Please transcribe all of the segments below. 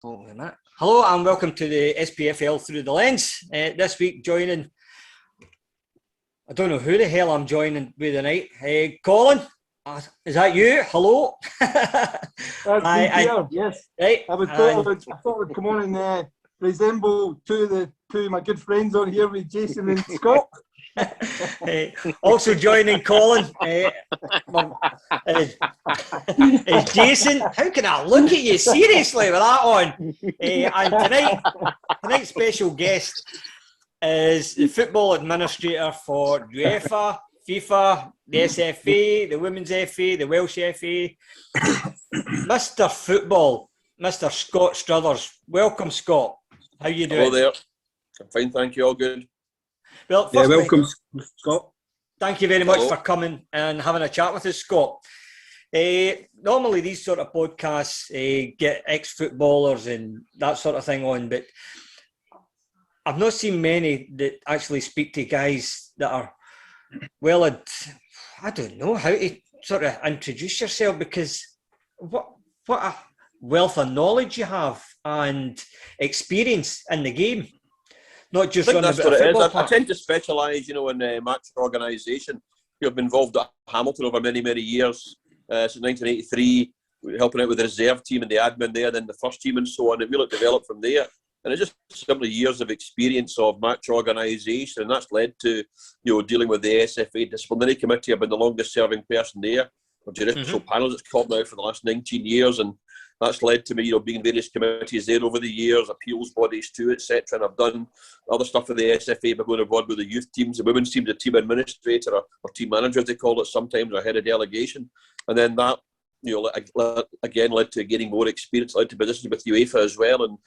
Oh, wait a minute. Hello and welcome to the SPFL Through the Lens. This week joining, I don't know who the hell I'm joining with tonight. Colin, is that you? Hello. That's me here, yes. Right. I thought I'd come on and resemble two of my good friends on here with Jason and Scott. Also joining Colin is Jason. How can I look at you seriously with that on? And tonight's special guest is the football administrator for UEFA, FIFA, the SFA, the Women's FA, the Welsh FA, Mr. Football, Mr. Scott Struthers. Welcome, Scott. How you doing? Hello there. I'm fine, thank you. All good. Well, welcome, Scott. Thank you very much for coming and having a chat with us, Scott. Normally, these sort of podcasts get ex-footballers and that sort of thing on, but I've not seen many that actually speak to guys that are I don't know how to sort of introduce yourself, because what a wealth of knowledge you have and experience in the game. Not just running a football I tend to specialise, in match organisation. I've been involved at Hamilton over many, many years, since 1983, helping out with the reserve team and the admin there, then the first team and so on. It really developed from there. And it's just simply years of experience of match organisation, and that's led to, dealing with the SFA disciplinary committee. I've been the longest serving person there, or judicial panels it's called now, for the last 19 years, and that's led to me, being in various committees there over the years, appeals bodies too, etc. And I've done other stuff for the SFA by going abroad with the youth teams, the women's team, the team administrator or team manager, as they call it sometimes, or head of delegation. And then that, again led to getting more experience, led to positions with UEFA as well. And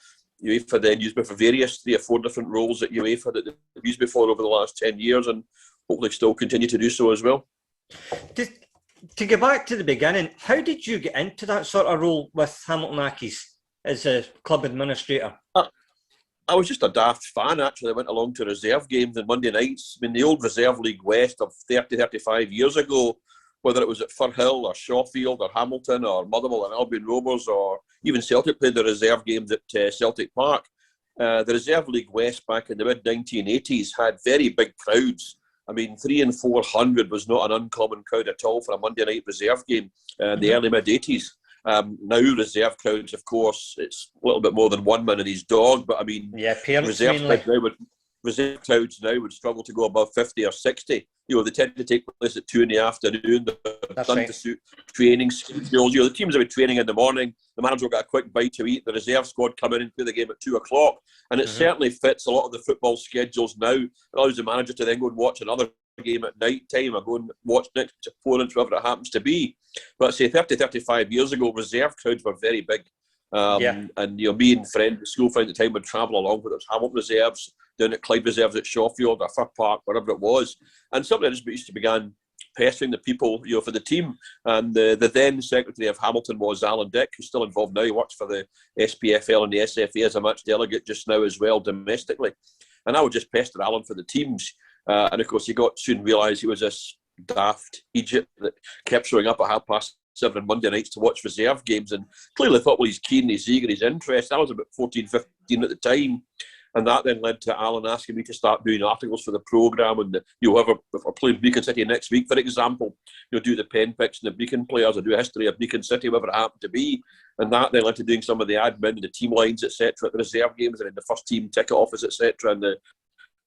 UEFA then used me for various 3 or 4 different roles at UEFA that they've used me for over the last 10 years, and hopefully still continue to do so as well. To go back to the beginning, how did you get into that sort of role with Hamilton Accies as a club administrator? I was just a daft fan, actually. I went along to reserve games on Monday nights. I mean, the old Reserve League West of 30, 35 years ago, whether it was at Firhill or Shawfield or Hamilton or Motherwell and Albion Rovers, or even Celtic played the reserve games at Celtic Park. The Reserve League West back in the mid-1980s had very big crowds. I mean, 300 and 400 was not an uncommon crowd at all for a Monday night reserve game in the early mid-80s. Now reserve crowds, of course, it's a little bit more than one man and his dog, but I mean, reserve crowds now would struggle to go above 50 or 60. They tend to take place at 2 p.m. They're done to suit training schedules. The teams will be training in the morning. The manager will get a quick bite to eat. The reserve squad come in and play the game at 2 o'clock. And it certainly fits a lot of the football schedules now. It allows the manager to then go and watch another game at night time, or go and watch next opponents, whatever it happens to be. But say 30, 35 years ago, reserve crowds were very big. And me and school friends at the time would travel along, whether it was Hamilton reserves, down at Clyde reserves at Shawfield or Fir Park, wherever it was. And something I just used to began pestering the people, for the team. And the then secretary of Hamilton was Alan Dick, who's still involved now. He works for the SPFL and the SFA as a match delegate just now as well, domestically. And I would just pester Alan for the teams. And of course, he soon realised he was this daft Egypt that kept showing up at 7:30 Monday nights to watch reserve games, and clearly thought, well, he's keen, he's eager, he's interested. I was about 14, 15 at the time, and that then led to Alan asking me to start doing articles for the programme. And if we're playing Brecon City next week, for example, do the pen picks and the Brecon players, or do a history of Brecon City, whatever it happened to be. And that then led to doing some of the admin and the team lines, etc., at the reserve games and in the first team ticket office, etc., and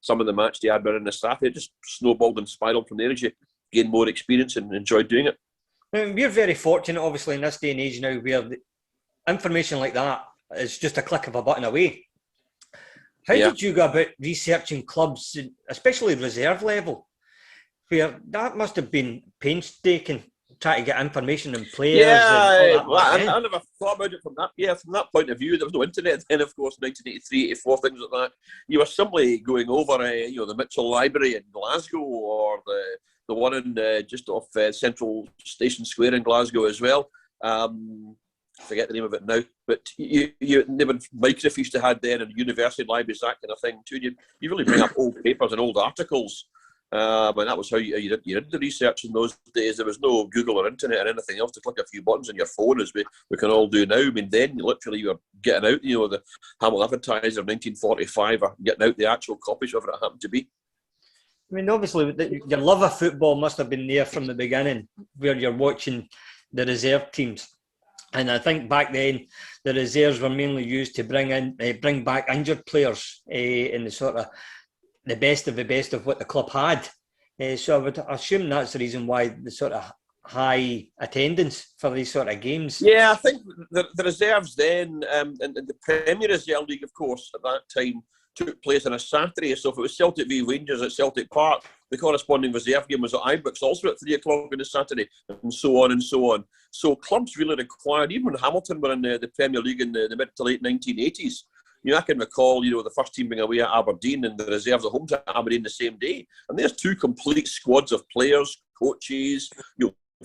some of the match day admin and the staff. It just snowballed and spiralled from there as you gain more experience and enjoyed doing it. We're very fortunate, obviously, in this day and age now, where information like that is just a click of a button away. How did you go about researching clubs, especially reserve level, where that must have been painstaking, trying to get information on players? I never thought about it from that point of view. There was no internet then, of course, 1983, 84, things like that. You were simply going over, the Mitchell Library in Glasgow, or the one in just off Central Station Square in Glasgow as well. I forget the name of it now, but you never microfiche used to had then, and university libraries, that kind of thing too. You really bring up old papers and old articles, And that was how you did the research in those days. There was no Google or internet or anything else to click a few buttons on your phone as we can all do now. I mean, then literally you were getting out, the Hamilton Advertiser of 1945, or getting out the actual copies, whatever it happened to be. I mean, obviously, your love of football must have been there from the beginning, where you're watching the reserve teams. And I think back then, the reserves were mainly used to bring back injured players in the sort of the best of what the club had. So I would assume that's the reason why the sort of high attendance for these sort of games. Yeah, I think the reserves then, and the Premier Reserve League, of course, at that time, took place on a Saturday. So if it was Celtic v Rangers at Celtic Park, the corresponding reserve game was at Ibrox, also at 3 o'clock on a Saturday, and so on and so on. So clubs really required, even when Hamilton were in the Premier League in the mid to late 1980s, I can recall, the first team being away at Aberdeen and the reserves at home to Aberdeen the same day. And there's two complete squads of players, coaches,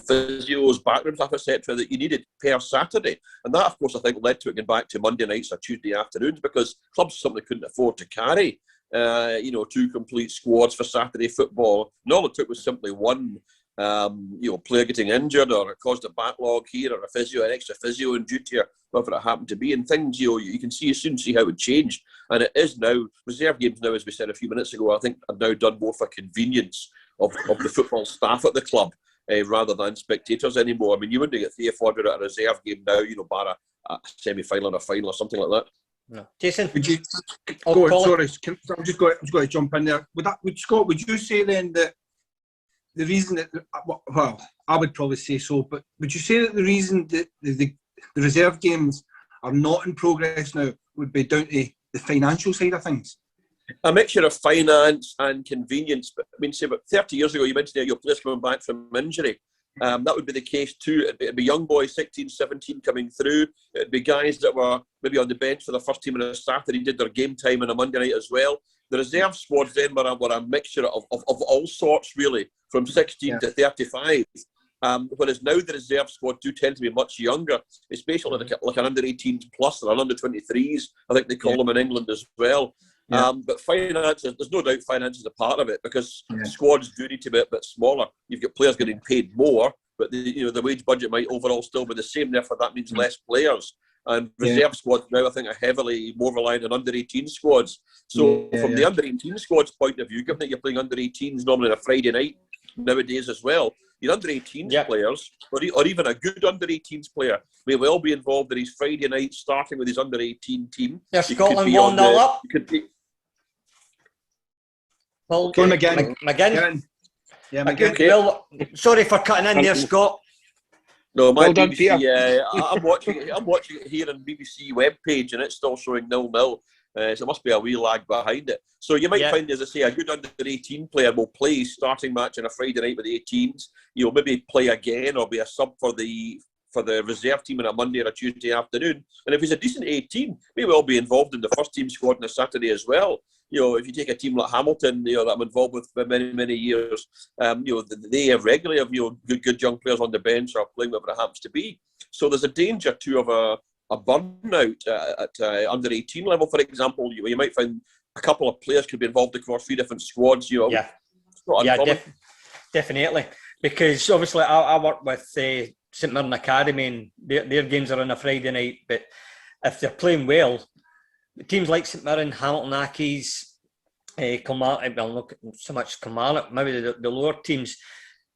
physios, backroom staff, etc., that you needed per Saturday. And that, of course, I think led to it going back to Monday nights or Tuesday afternoons, because clubs simply couldn't afford to carry, two complete squads for Saturday football. And all it took was simply one, player getting injured, or it caused a backlog here, or an extra physio in duty, or whatever it happened to be. And things, you can soon see how it changed. And it is now, reserve games now, as we said a few minutes ago, I think are now done more for convenience of the football staff at the club, rather than spectators anymore. I mean, you wouldn't get 3 or 400 at a reserve game now, bar a semi-final or a final or something like that. No. Jason? Would you go on, sorry, I'm just going to jump in there. Scott, would you say then that the reason that, well, I would probably say so, but would you say that the reason that the reserve games are not in progress now would be down to the financial side of things? A mixture of finance and convenience. But I mean, say about 30 years ago, you mentioned there your players coming back from injury. That would be the case too. It'd be young boys, 16, 17, coming through. It'd be guys that were maybe on the bench for the first team on a Saturday, did their game time on a Monday night as well. The reserve squads then were a mixture of all sorts, really, from 16 to 35. Whereas now the reserve squad do tend to be much younger. It's basically like an under-18s plus or an under-23s, I think they call them in England as well. Yeah. But finance, there's no doubt finance is a part of it, because squads do need to be a bit smaller. You've got players getting paid more, but the wage budget might overall still be the same. Therefore, that means less players. And reserve squads now, I think, are heavily more reliant on under-18 squads. So from the under-18 squads point of view, given that you're playing under-18s normally on a Friday night nowadays as well, your under-18s players, or even a good under-18s player, may well be involved in his Friday night, starting with his under-18 team. Yeah, Scotland 1-0 up. Well, McGinn. Yeah, McGinn. Okay. Well, sorry for cutting in there, Scott. No, my BBC, I'm watching it here on BBC webpage, and it's still showing 0-0. So there must be a wee lag behind it. So you might find, as I say, a good under-18 player will play his starting match on a Friday night with the 18s. You'll maybe play again or be a sub for the reserve team on a Monday or a Tuesday afternoon. And if he's a decent 18, may well be involved in the first team squad on a Saturday as well. If you take a team like Hamilton, that I'm involved with for many, many years, they have regularly have good young players on the bench or playing whatever it happens to be. So there's a danger too of a burnout at under 18 level, for example. You might find a couple of players could be involved across 3 different squads. Definitely. Because obviously I work with St Mirren Academy, and their games are on a Friday night. But if they're playing well, teams like St Mirren, Hamilton Accies, Kilmarnock, well, not so much Kilmarnock, maybe the lower teams,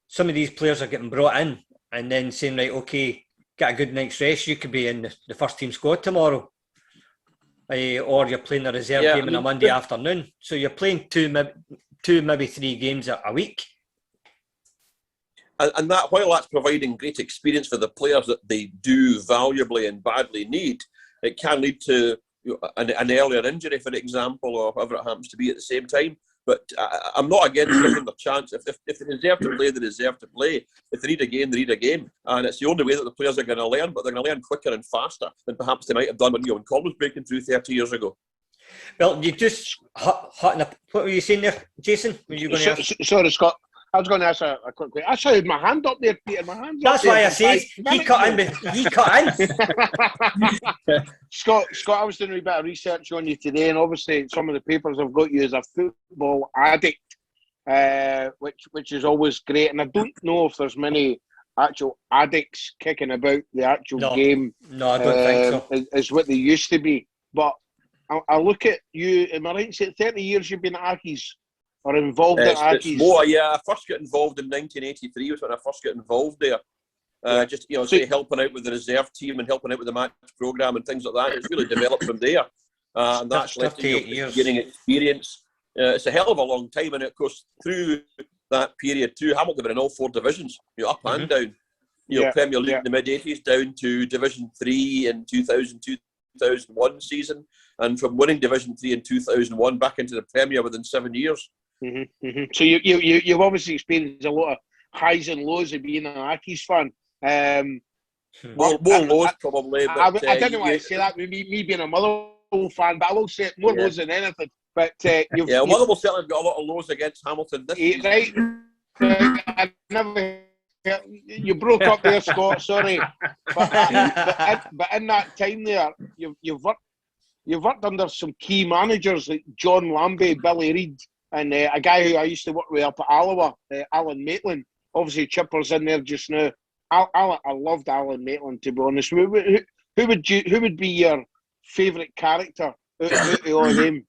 some of these players are getting brought in and then saying, right, okay, get a good night's rest, you could be in the first team squad tomorrow. Or you're playing a reserve game on a Monday afternoon. So you're playing two, maybe 3 games a week. And that, while that's providing great experience for the players that they do valuably and badly need, it can lead to an earlier injury, for example, or whatever it happens to be at the same time. But I'm not against giving them the chance. If they deserve to play, they deserve to play. If they need a game, they need a game. And it's the only way that the players are going to learn, but they're going to learn quicker and faster than perhaps they might have done when Colm was breaking through 30 years ago. Well, you just what were you saying there, Jason? Were you going to ask? Sorry, Scott. I was going to ask a quick question. I saw my hand up there, Peter. My hand's That's up why there. I said he cut in. Scott, I was doing a wee bit of research on you today, and obviously some of the papers I've got you as a football addict. which is always great. And I don't know if there's many actual addicts kicking about the actual game. No, I don't think so. Is what they used to be. But I look at you, am I right to say 30 years you've been at Accies or involved at Accies? It's more, yeah. I first got involved in 1983 was when I first got involved there. Just, say helping out with the reserve team and helping out with the match programme and things like that. It's really developed from there. And that's left to getting experience. It's a hell of a long time. And of course, through that period too, Hamilton were in all 4 divisions, up and down. Premier League in the mid-80s down to Division 3 in 2001 season. And from winning Division 3 in 2001 back into the Premier within 7 years. So you've obviously experienced a lot of highs and lows of being an Accies fan. More lows probably. But, I didn't want to say that with me being a Motherwell fan, but I will say it more lows than anything. But Motherwell certainly got a lot of lows against Hamilton this season. Right. I never. You broke up there, Scott. Sorry, but in that time there, you've worked under some key managers like John Lambie, Billy Reid, and a guy who I used to work with up at Alloa, Alan Maitland. Obviously, Chipper's in there just now. I loved Alan Maitland, to be honest. Who would be your favourite character out of all of them?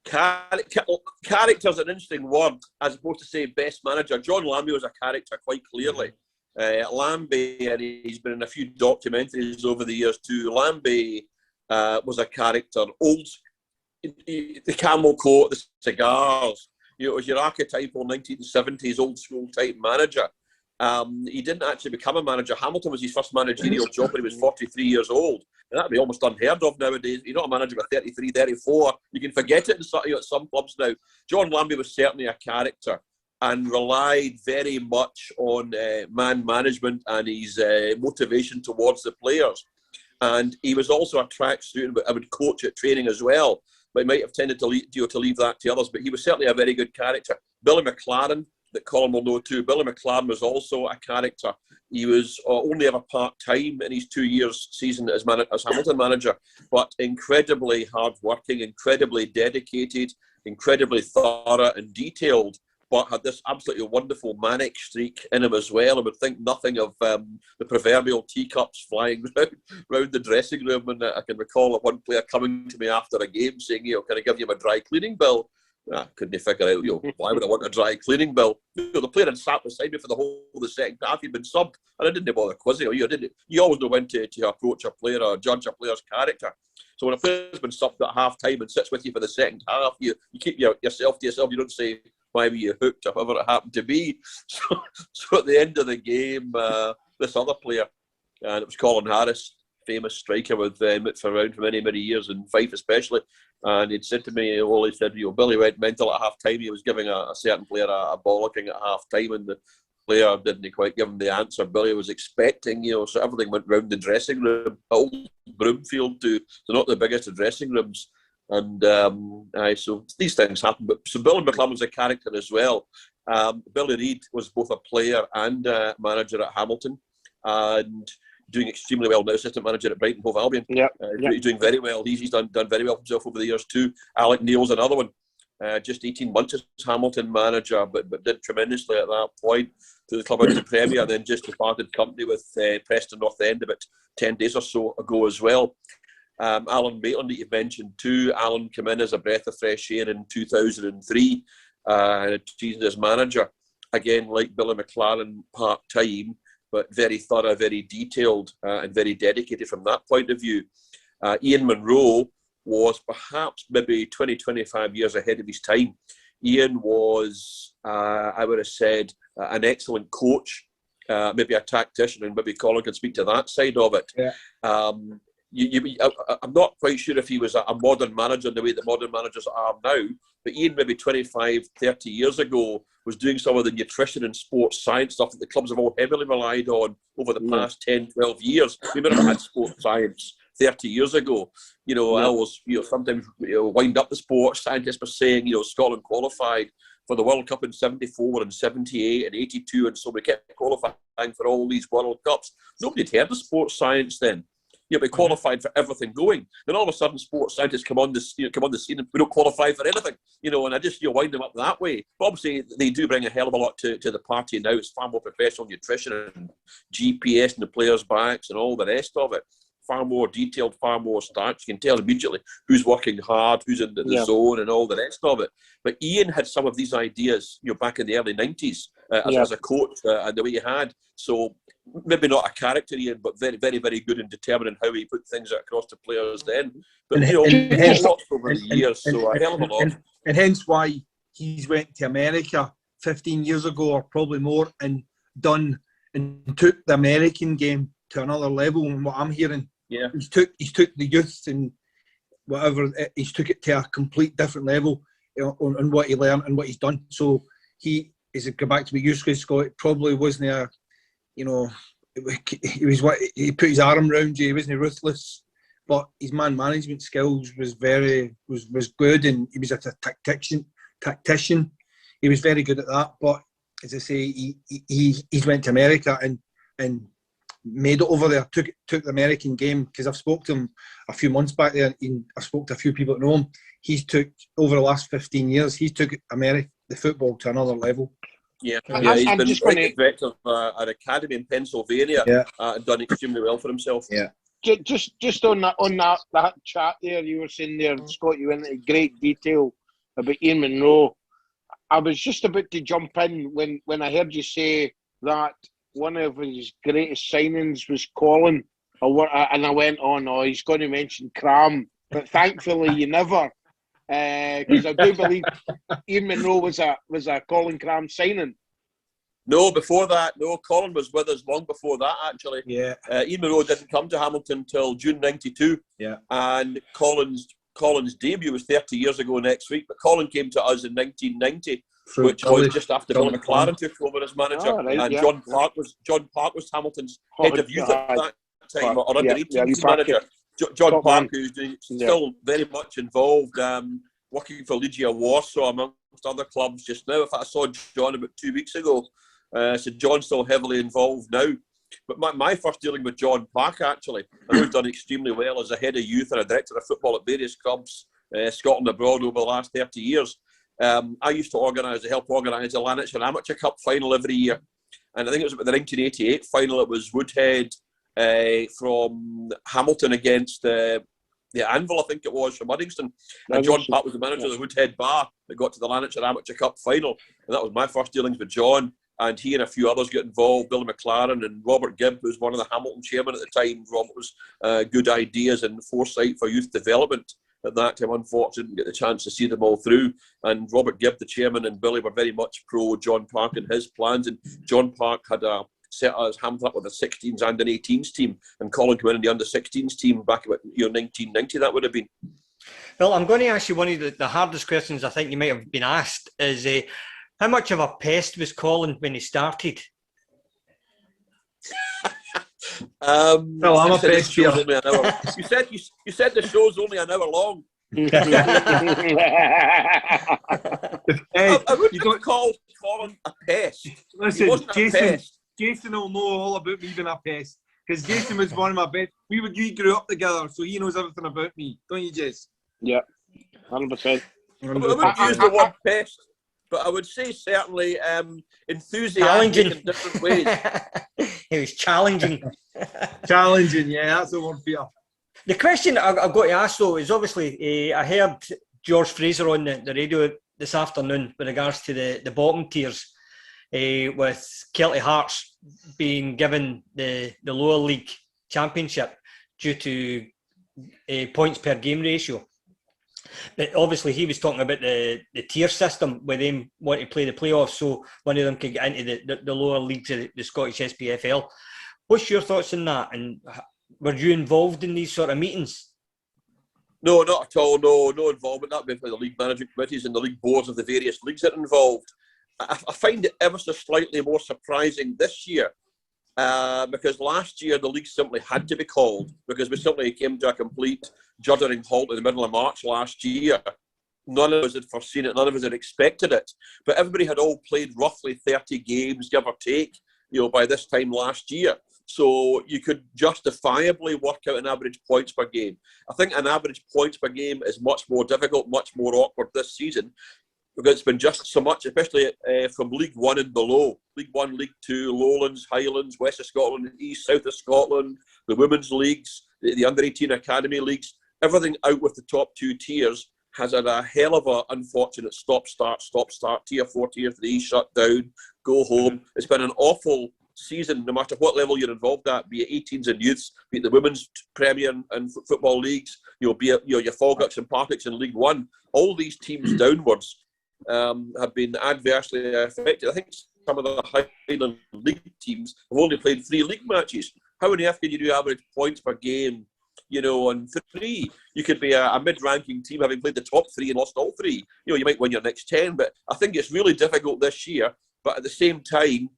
Character's an interesting word, as opposed to say best manager. John Lambie was a character, quite clearly. Lambie, and he's been in a few documentaries over the years too. Lambie was a character. The camel coat, the cigars. It was your archetypal 1970s old school type manager. He didn't actually become a manager. Hamilton was his first managerial job when he was 43 years old. And that would be almost unheard of nowadays. You're not a manager with 33, 34. You can forget it at some clubs now. John Lambie was certainly a character and relied very much on man management and his motivation towards the players. And he was also a track student, but I would coach at training as well. But he might have tended to leave that to others. But he was certainly a very good character. Billy McLaren, that Colin will know too. Billy McLaren was also a character. He was only ever part-time in his 2 years season as Hamilton manager, but incredibly hard-working, incredibly dedicated, incredibly thorough and detailed, but had this absolutely wonderful manic streak in him as well. I would think nothing of the proverbial teacups flying round the dressing room. And I can recall one player coming to me after a game saying, can I give you my dry cleaning bill? I couldn't figure out, why would I want a dry cleaning bill? The player had sat beside me for the whole of the second half. He'd been subbed, and I didn't bother quizzing him. You always know when to approach a player or judge a player's character. So when a player's been subbed at half time and sits with you for the second half, you keep yourself to yourself. You don't say, why were you hooked, or whatever it happened to be. So at the end of the game, this other player, and it was Colin Harris, famous striker with Mick for around for many, many years, in Fife especially. And he'd said to me, he said, Billy went mental at half time. He was giving a certain player a bollocking at half time, and the player didn't quite give him the answer Billy was expecting, so everything went round the dressing room, old Broomfield to not the biggest of dressing rooms. And so these things happen. But so Billy McLaren was a character as well. Billy Reid was both a player and a manager at Hamilton, and doing extremely well now, assistant manager at Brighton Hove Albion. He's doing very well. He's done very well for himself over the years too. Alec Neil's another one. Just 18 months as Hamilton manager, but did tremendously at that point to the club into Premier, and then just departed company with Preston North End about 10 days or so ago as well. Alan Maitland that you've mentioned too. Alan came in as a breath of fresh air in 2003, season as manager. Again, like Billy McLaren, part-time, but very thorough, very detailed, and very dedicated from that point of view. Ian Munro was perhaps maybe 20, 25 years ahead of his time. Ian was, I would have said, an excellent coach, maybe a tactician, and maybe Colin can speak to that side of it. Yeah. I'm not quite sure if he was a modern manager in the way that modern managers are now, but Ian maybe 25, 30 years ago was doing some of the nutrition and sports science stuff that the clubs have all heavily relied on over the past 10, 12 years. We never had sports science 30 years ago. I always, sometimes wind up the sports scientists by saying, Scotland qualified for the World Cup in 74 and 78 and 82, and so we kept qualifying for all these World Cups. Nobody had heard of sports science then. We qualified for everything going. Then all of a sudden, sports scientists come on the scene, and we don't qualify for anything. And I just wind them up that way. But obviously, they do bring a hell of a lot to the party now. It's far more professional nutrition and GPS and the players' backs and all the rest of it. Far more detailed, far more stats. You can tell immediately who's working hard, who's in the zone, and all the rest of it. But Ian had some of these ideas, back in the early 90s as a coach, and the way he had. So maybe not a character Ian, but very, very, very good in determining how he put things across to players then. But hence, lots over the years, so a hell of a lot. And hence why he's went to America 15 years ago, or probably more, and took the American game to another level. And what I'm hearing. Yeah, he's took the youth and whatever. He's took it to a complete different level on what he learned and what he's done. So he is go back to what you said, Scott. It probably wasn't he put his arm around you. He wasn't ruthless, but his man management skills was good, and he was a tactician. He was very good at that. But as I say, he went to America and made it over there, took the American game, because I've spoke to him a few months back there, and I spoke to a few people that know him. He's took, over the last 15 years, he's took the football to another level. Yeah, he's been the director of an academy in Pennsylvania, and done extremely well for himself. Yeah. Just on that chat there, you were saying there, Scott, you went into great detail about Ian Munro. I was just about to jump in when I heard you say that one of his greatest signings was Colin, and I went, oh no, he's going to mention Cram, but thankfully you never, because I do believe Ian Munro was a Colin Cram signing. No, before that, no, Colin was with us long before that, actually. Yeah. Ian Munro didn't come to Hamilton until June 92. Yeah. And Colin's debut was 30 years ago next week, but Colin came to us in 1990. Which was just after Billy McLaren took over as manager, and John Park was Hamilton's head of youth at that time, or under 18s manager. John Park, who's still very much involved, working for Legia Warsaw amongst other clubs just now. In fact, I saw John about 2 weeks ago, so John's still heavily involved now. But my first dealing with John Park, actually, I know he's done extremely well as a head of youth and a director of football at various clubs, Scotland abroad, over the last 30 years. I used to help organise the Lanarkshire Amateur Cup final every year. And I think it was about the 1988 final. It was Woodhead from Hamilton against the Anvil, I think it was, from Uddingston. And John Park was the manager of the Woodhead Bar that got to the Lanarkshire Amateur Cup final. And that was my first dealings with John. And he and a few others got involved, Billy McLaren and Robert Gibb, who was one of the Hamilton chairmen at the time. Robert was good ideas and foresight for youth development. At that time, unfortunately, didn't get the chance to see them all through. And Robert Gibb, the chairman, and Billy were very much pro John Park and his plans. And John Park had set us Hamilton up with a 16s and an 18s team, and Colin came in the under 16s team back about 1990. That would have been. Well, I'm going to ask you one of the hardest questions I think you might have been asked is how much of a pest was Colin when he started? Well, I'm a pest here. You said the show's only an hour long. I wouldn't call Colin a pest. Listen, Jason will know all about me being a pest, because Jason was one of my best. We grew up together, so he knows everything about me, don't you, Jason? Yeah, 100%. I wouldn't use the word pest, but I would say certainly enthusiastic in different ways. It was challenging. Challenging, yeah, that's the word for you. The question I've got to ask, though, is obviously I heard George Fraser on the radio this afternoon with regards to the bottom tiers, with Kelty Hearts being given the lower league championship due to points per game ratio. But obviously he was talking about the tier system where they want to play the playoffs, so one of them could get into the lower leagues of the Scottish SPFL. What's your thoughts on that? And were you involved in these sort of meetings? No, not at all. No involvement. That would be for the league management committees and the league boards of the various leagues that are involved. I find it ever so slightly more surprising this year, because last year the league simply had to be called, because we simply came to a complete juddering halt in the middle of March last year. None of us had foreseen it. None of us had expected it. But everybody had all played roughly 30 games, give or take, by this time last year. So you could justifiably work out an average points per game. I think an average points per game is much more difficult, much more awkward this season, because it's been just so much, especially from League One and below. League One, League Two, Lowlands, Highlands, West of Scotland, East, South of Scotland, the women's leagues, the under-18 academy leagues, everything out with the top two tiers has had a hell of an unfortunate stop-start, tier 4, tier 3, shut down, go home. It's been an awful season, no matter what level you're involved at, be it 18s and youths, be it the women's Premier and football leagues, be it your Falkirks and Partics in League One. All these teams downwards have been adversely affected. I think some of the Highland League teams have only played 3 league matches. How on earth can you do average points per game, on 3? You could be a mid-ranking team having played the top 3 and lost all 3. You might win your next 10, but I think it's really difficult this year. But at the same time,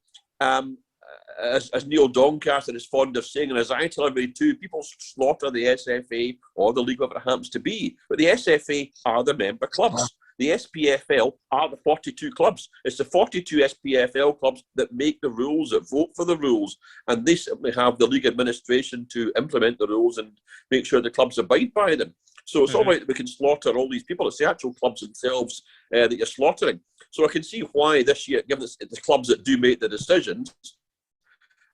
as Neil Doncaster is fond of saying, and as I tell everybody too, people slaughter the SFA or the league, whatever it happens to be. But the SFA are the member clubs. The SPFL are the 42 clubs. It's the 42 SPFL clubs that make the rules, that vote for the rules. And they simply have the league administration to implement the rules and make sure the clubs abide by them. So it's all right that we can slaughter all these people. It's the actual clubs themselves that you're slaughtering. So I can see why this year, given it's the clubs that do make the decisions,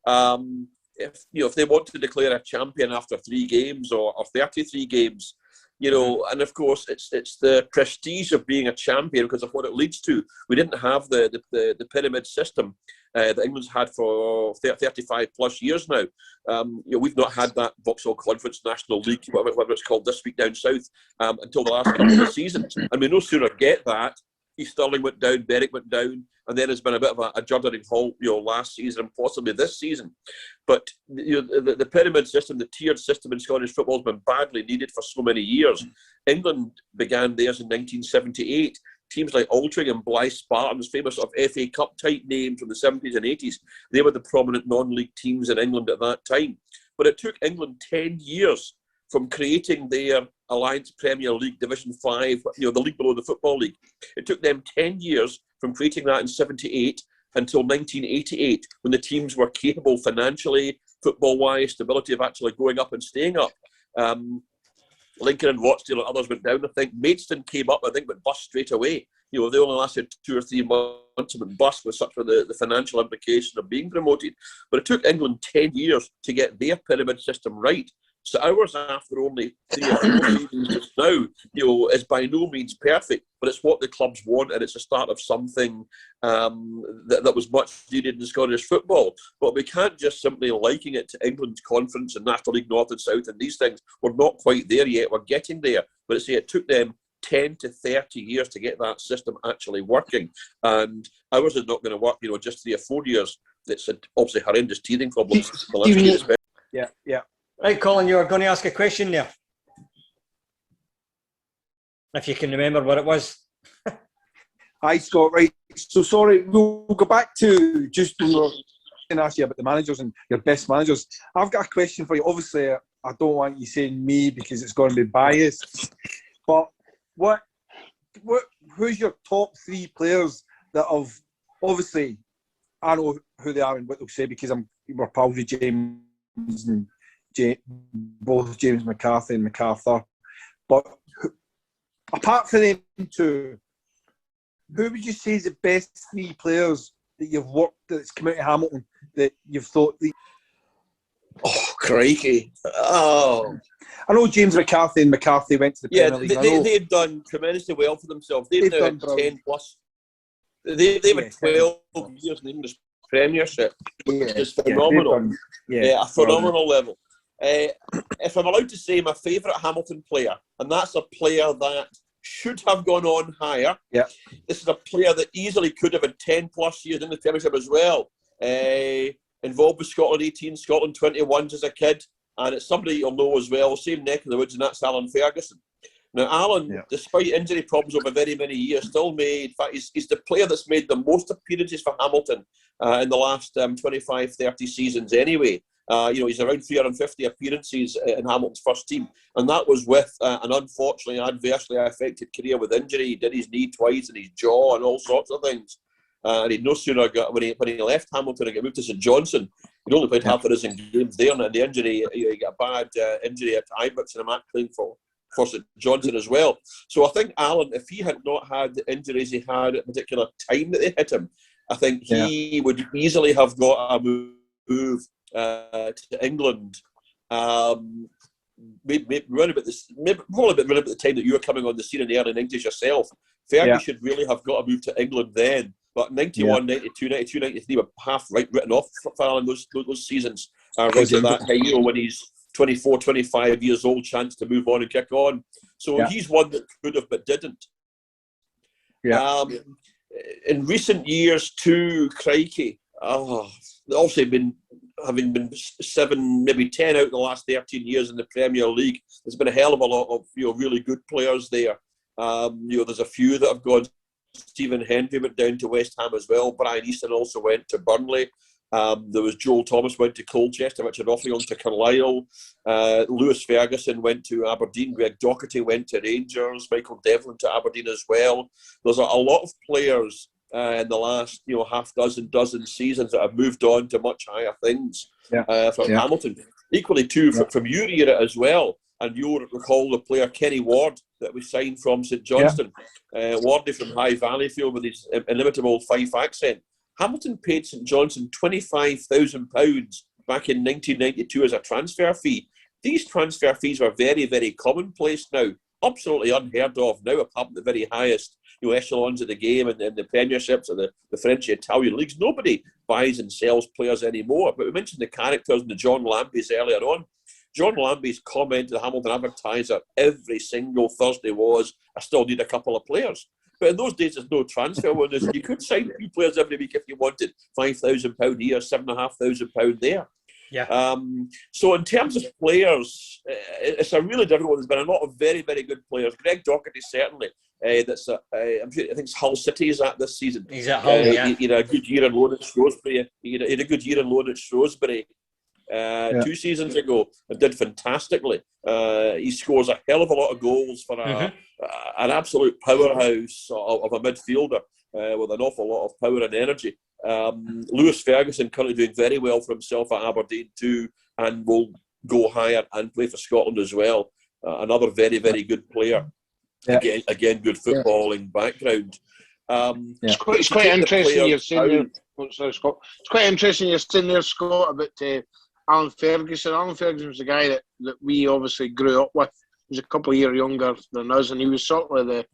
if they want to declare a champion after 3 games or 33 games, and of course it's the prestige of being a champion because of what it leads to. We didn't have the pyramid system that England's had for 35 plus years now. We've not had that Vauxhall Conference National League, whatever it's called this week down south, until the last couple of seasons. And we no sooner get that, East Stirling went down, Berwick went down, and then there's been a bit of a juddering halt, last season and possibly this season. But the pyramid system, the tiered system in Scottish football has been badly needed for so many years. England began theirs in 1978. Teams like Altrincham and Blyth Spartans, famous sort of FA Cup type names from the 70s and 80s, they were the prominent non-league teams in England at that time. But it took England 10 years from creating their Alliance Premier League Division 5, the league below the Football League. It took them 10 years from creating that in 78 until 1988, when the teams were capable financially, football-wise, stability of actually going up and staying up. Lincoln and Rochdale and others went down, I think. Maidstone came up, I think, but bust straight away. They only lasted 2 or 3 months and bust with such the financial implication of being promoted. But it took England 10 years to get their pyramid system right. So ours, after only 3 or 4 seasons just now, is by no means perfect, but it's what the clubs want, and it's the start of something that was much needed in Scottish football. But we can't just simply liken it to England's conference and National League North and South and these things. We're not quite there yet. We're getting there. But it took them 10 to 30 years to get that system actually working. And ours is not going to work, just 3 or 4 years. It's obviously horrendous teething problems. Yeah. Right, Colin, you were going to ask a question there. If you can remember what it was. Hi, Scott. Right. So sorry, we'll go back to just when we were going to ask you about the managers and your best managers. I've got a question for you. Obviously, I don't want you saying me because it's going to be biased. But who's your top 3 players that have, obviously, I know who they are and what they'll say because we're pals with James and both James McCarthy and MacArthur. But apart from them 2, who would you say is the best 3 players that you've worked that's come out of Hamilton that you've thought? Oh, crikey. Oh. I know James McCarthy and McCarthy went to the Premier League. They've done tremendously well for themselves. They've now had 10 plus. They've had 12 years in the English Premiership, which is phenomenal. A phenomenal level. If I'm allowed to say my favourite Hamilton player, and that's a player that should have gone on higher. Yeah. This is a player that easily could have had 10 plus years in the Premiership as well. Involved with Scotland 18, Scotland 21s as a kid, and it's somebody you'll know as well, same neck of the woods, and that's Alan Ferguson. Now, Alan, despite injury problems over very many years, still made, in fact, he's the player that's made the most appearances for Hamilton in the last 25, 30 seasons anyway. He's around 350 appearances in Hamilton's first team, and that was with an unfortunately adversely affected career with injury. He did his knee twice and his jaw and all sorts of things. And he'd no sooner got when he left Hamilton and got moved to St Johnstone, He'd only played half a dozen games there, and the injury, he got a bad injury at Ibrox and a match playing for St Johnstone as well. So I think Alan, if he had not had the injuries he had at a particular time that they hit him, I think he would easily have got a move to England. Maybe around about this, probably around about the time that you were coming on the scene in the early 90s yourself. Fergie should really have got a move to England then. But 91, 92, 92, 93 were half written off for Alan those seasons. Right at that time, when he's 24, 25 years old, chance to move on and kick on. So he's one that could have but didn't. In recent years too, crikey, also having been 7, maybe 10 out of the last 13 years in the Premier League, there's been a hell of a lot of really good players there. There's a few that have gone. Stephen Hendry went down to West Ham as well. Brian Easton also went to Burnley. There was Joel Thomas went to Colchester, Richard Offion to Carlisle. Lewis Ferguson went to Aberdeen. Greg Docherty went to Rangers. Michael Devlin to Aberdeen as well. There's a lot of players in the last half dozen seasons that have moved on to much higher things from Hamilton. Equally too from your era as well. And you'll recall the player Kenny Ward that we signed from St Johnstone. Wardy from High Valleyfield with his inimitable Fife accent. Hamilton paid St Johnstone £25,000 back in 1992 as a transfer fee. These transfer fees were very, very commonplace now. Absolutely unheard of now, apart from the very highest echelons of the game and the premierships and the French and Italian leagues. Nobody buys and sells players anymore. But we mentioned the characters and the John Lambys earlier on. John Lambie's comment to the Hamilton Advertiser every single Thursday was, I still need a couple of players. But in those days, there's no transfer windows. You could sign 2 players every week if you wanted. £5,000 here, £7,500 there. So in terms of players, it's a really difficult one. There's been a lot of very, very good players. Greg Docherty, certainly. I think it's Hull City is at this season. He's at Hull, He had a good year in loan at Shrewsbury. He had a good year in loan at Shrewsbury. 2 seasons ago and did fantastically. He scores a hell of a lot of goals for an absolute powerhouse of a midfielder with an awful lot of power and energy. Lewis Ferguson currently doing very well for himself at Aberdeen too, and will go higher and play for Scotland as well. Another very, very good player. Again, good footballing background. It's quite interesting you're saying there. It's quite interesting you're saying there, Scott, about Alan Ferguson. Alan Ferguson was the guy that we obviously grew up with. He was a couple of years younger than us, and he was sort of the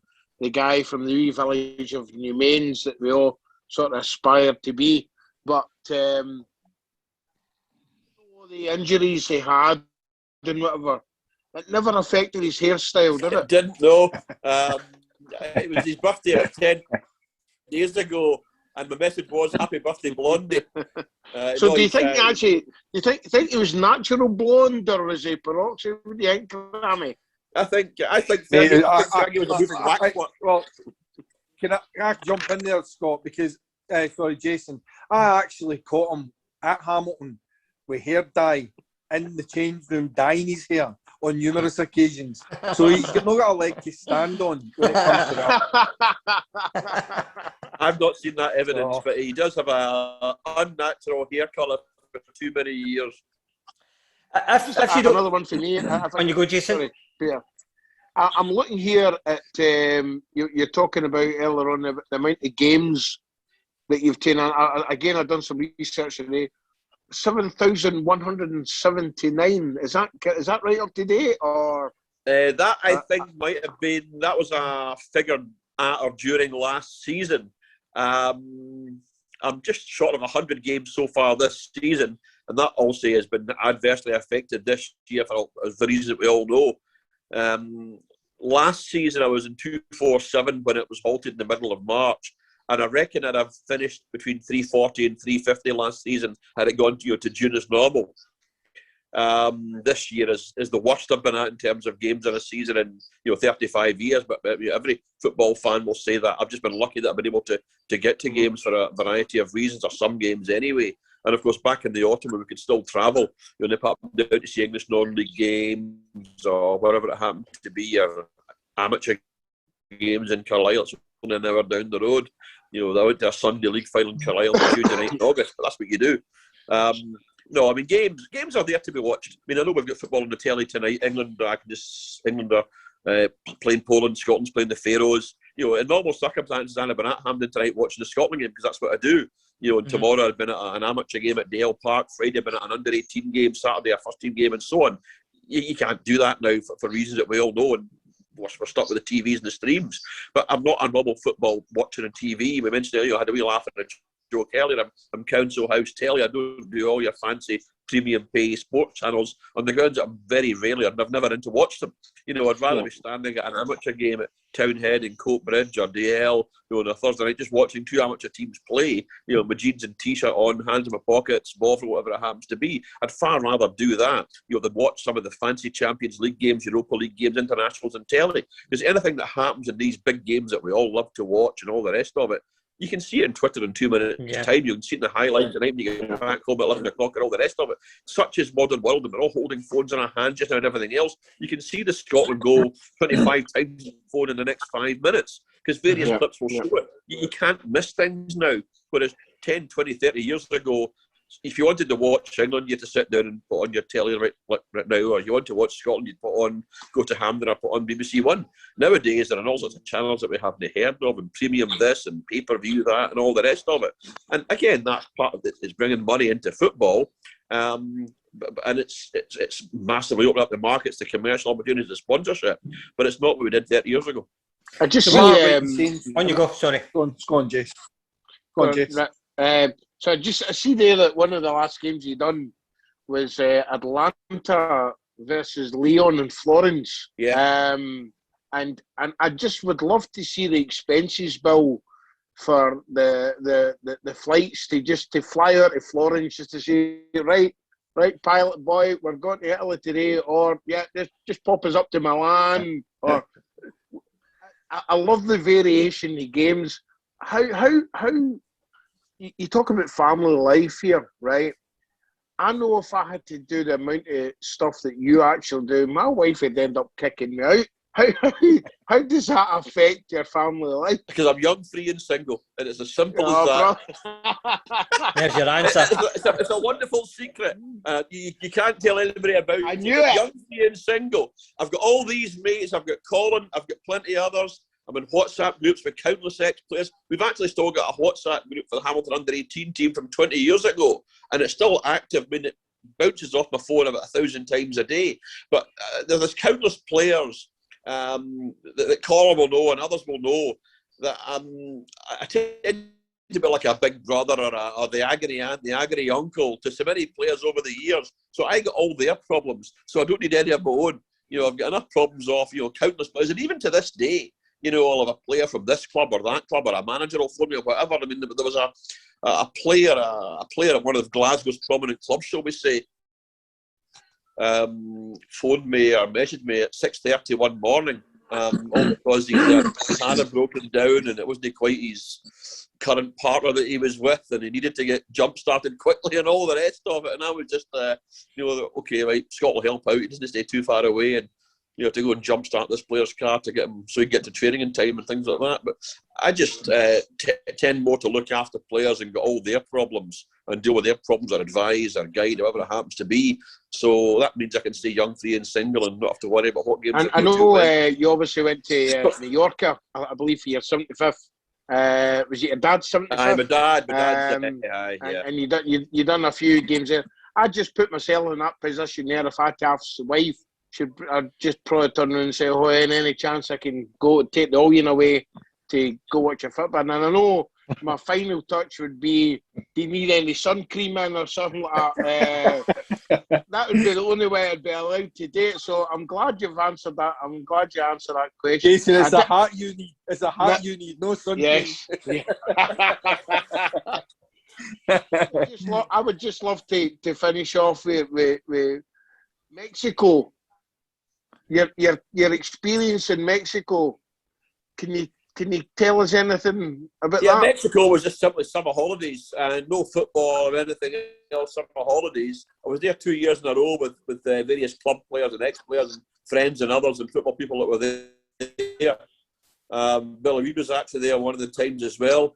guy from the wee village of Newmains that we all sort of aspired to be. But all the injuries he had and whatever, it never affected his hairstyle, did it? It didn't, no. It was his birthday 10 days ago, and my message was "Happy birthday, Blondie." So, do you think actually? Do you think he was natural blonde, or was he peroxide? What do you think, Grammy? I think Fergie was a moving waxwork. Well, can I jump in there, Scott? Because sorry, Jason, I actually caught him at Hamilton with hair dye in the change room, dyeing his hair on numerous occasions. So he's not got a leg to stand on when it comes to that. I've not seen that evidence, but he does have a unnatural hair colour for too many years. If you don't, another one for me. On you go, Jason. Sorry, Peter. I'm looking here at you're talking about earlier on the amount of games that you've taken. Again, I've done some research today. 7,179. Is that right up to date, or that I think might have been, that was a figure at or during last season. I'm just short of 100 games so far this season, and that also has been adversely affected this year for the reasons that we all know. Last season I was in 247 when it was halted in the middle of March. And I reckon that I've finished between 340 and 350 last season had it gone to June as normal. This year is the worst I've been at in terms of games in a season in 35 years. But every football fan will say that. I've just been lucky that I've been able to get to games for a variety of reasons, or some games anyway. And of course, back in the autumn when we could still travel, nip up down to see English non-league games or wherever it happened to be, or amateur games in Carlisle. It's only an hour down the road. I went to a Sunday league final in Carlisle on Tuesday night in August, but that's what you do. No, I mean games are there to be watched. I mean, I know we've got football on the telly tonight. England are playing Poland, Scotland's playing the Faroes. You know, in normal circumstances, I'd have been at Hampden tonight watching the Scotland game because that's what I do. You know, and tomorrow I'd been at an amateur game at Dale Park. Friday I'd been at an under-18 game. Saturday a first-team game, and so on. You can't do that now for reasons that we all know, and we're stuck with the TVs and the streams. But I'm not a normal football watching on TV. We mentioned earlier, I had a wee laugh at joke earlier. I'm Council House Telly. I don't do all your fancy premium pay sports channels on the grounds that I'm very rarely, and I've never in to watch them. You know, I'd rather be standing at an amateur game at Townhead in Coatbridge or DL, you know, on a Thursday night, just watching two amateur teams play, you know, my jeans and t-shirt on, hands in my pockets, ball for whatever it happens to be. I'd far rather do that, you know, than watch some of the fancy Champions League games, Europa League games, internationals and telly. Because anything that happens in these big games that we all love to watch and all the rest of it, you can see it on Twitter in 2 minutes time. You can see it in the highlights tonight when you get back home at 11 o'clock and all the rest of it. Such is modern world, and we're all holding phones in our hands just now and everything else. You can see the Scotland goal 25 times on the phone in the next 5 minutes because various clips will show it. You can't miss things now. Whereas 10, 20, 30 years ago, if you wanted to watch England, you had to sit down and put on your telly right now, or you want to watch Scotland, you'd go to Hampden or put on BBC One. Nowadays, there are all sorts of channels that we haven't heard of, and premium this and pay-per-view that and all the rest of it. And again, that's part of it, is bringing money into football. And it's massively opened up the markets, the commercial opportunities, the sponsorship. But it's not what we did 30 years ago. I just on you go, sorry. Go on, Jace. Go on, Jace. So I see there that one of the last games you done was Atlanta versus Lyon and Florence. Yeah. And I just would love to see the expenses bill for the flights to fly out to Florence, just to say, right, pilot boy, we're going to Italy today, or just pop us up to Milan. Or I love the variation in the games. How you talk about family life here, right? I know if I had to do the amount of stuff that you actually do, my wife would end up kicking me out. How does that affect your family life? Because I'm young, free and single, and it's as simple as that. There's your answer. It's a wonderful secret. You can't tell anybody about it. I knew it. Young, free and single. I've got all these mates. I've got Colin. I've got plenty others. I'm in WhatsApp groups with countless ex-players. We've actually still got a WhatsApp group for the Hamilton under-18 team from 20 years ago, and it's still active. I mean, it bounces off my phone about 1,000 times a day. But there's countless players that Colin will know and others will know that I tend to be like a big brother or the agony aunt, the agony uncle to so many players over the years. So I got all their problems. So I don't need any of my own. You know, I've got enough problems off, you know, countless players. And even to this day, you know, I'll have a player from this club or that club or a manager will phone me or whatever. I mean, there was a player at one of Glasgow's prominent clubs, shall we say, phoned me or messaged me at 6:30 one morning, all because his hand had broken down and it wasn't quite his current partner that he was with, and he needed to get jump started quickly and all the rest of it. And I was just, you know, okay, right, Scott will help out. He doesn't stay too far away, and you know, to go and jumpstart this player's car to get him so he can get to training in time and things like that. But I just tend more to look after players and get all their problems and deal with their problems or advise or guide, whatever it happens to be. So that means I can stay young, free and single and not have to worry about what games. I know you obviously went to Mallorca, I believe, for your 75th. Was it your dad's 75th? Aye, my dad's and you done a few games there. I just put myself in that position there. If I had to have a wife, I'd just probably turn around and say, oh, any chance I can go take the all-in away to go watch a football. And I know my final touch would be, do you need any sun cream in or something like that? That would be the only way I'd be allowed to do it. So I'm glad you've answered that. I'm glad you answered that question. Jason, it's a hat you need. It's a hat you need. No sun cream. Yes. I would just love to finish off with Mexico. Your experience in Mexico, can you tell us anything about that? Yeah, Mexico was just simply summer holidays and no football or anything else. Summer holidays. I was there 2 years in a row with various club players and ex-players and friends and others and football people that were there. Billy Reid was actually there one of the times as well.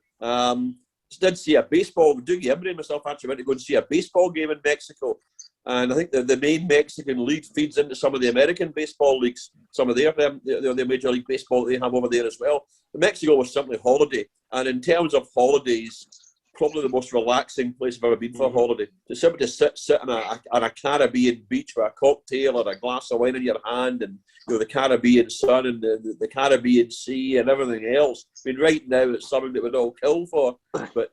did see a baseball. Dougie Emery and myself actually went to go and see a baseball game in Mexico. And I think the main Mexican league feeds into some of the American baseball leagues, some of their Major League Baseball they have over there as well. Mexico was simply holiday. And in terms of holidays, probably the most relaxing place I've ever been for a holiday. To simply sit on a Caribbean beach with a cocktail or a glass of wine in your hand, and the Caribbean sun and the Caribbean sea and everything else. I mean, right now it's something that we'd all kill for. But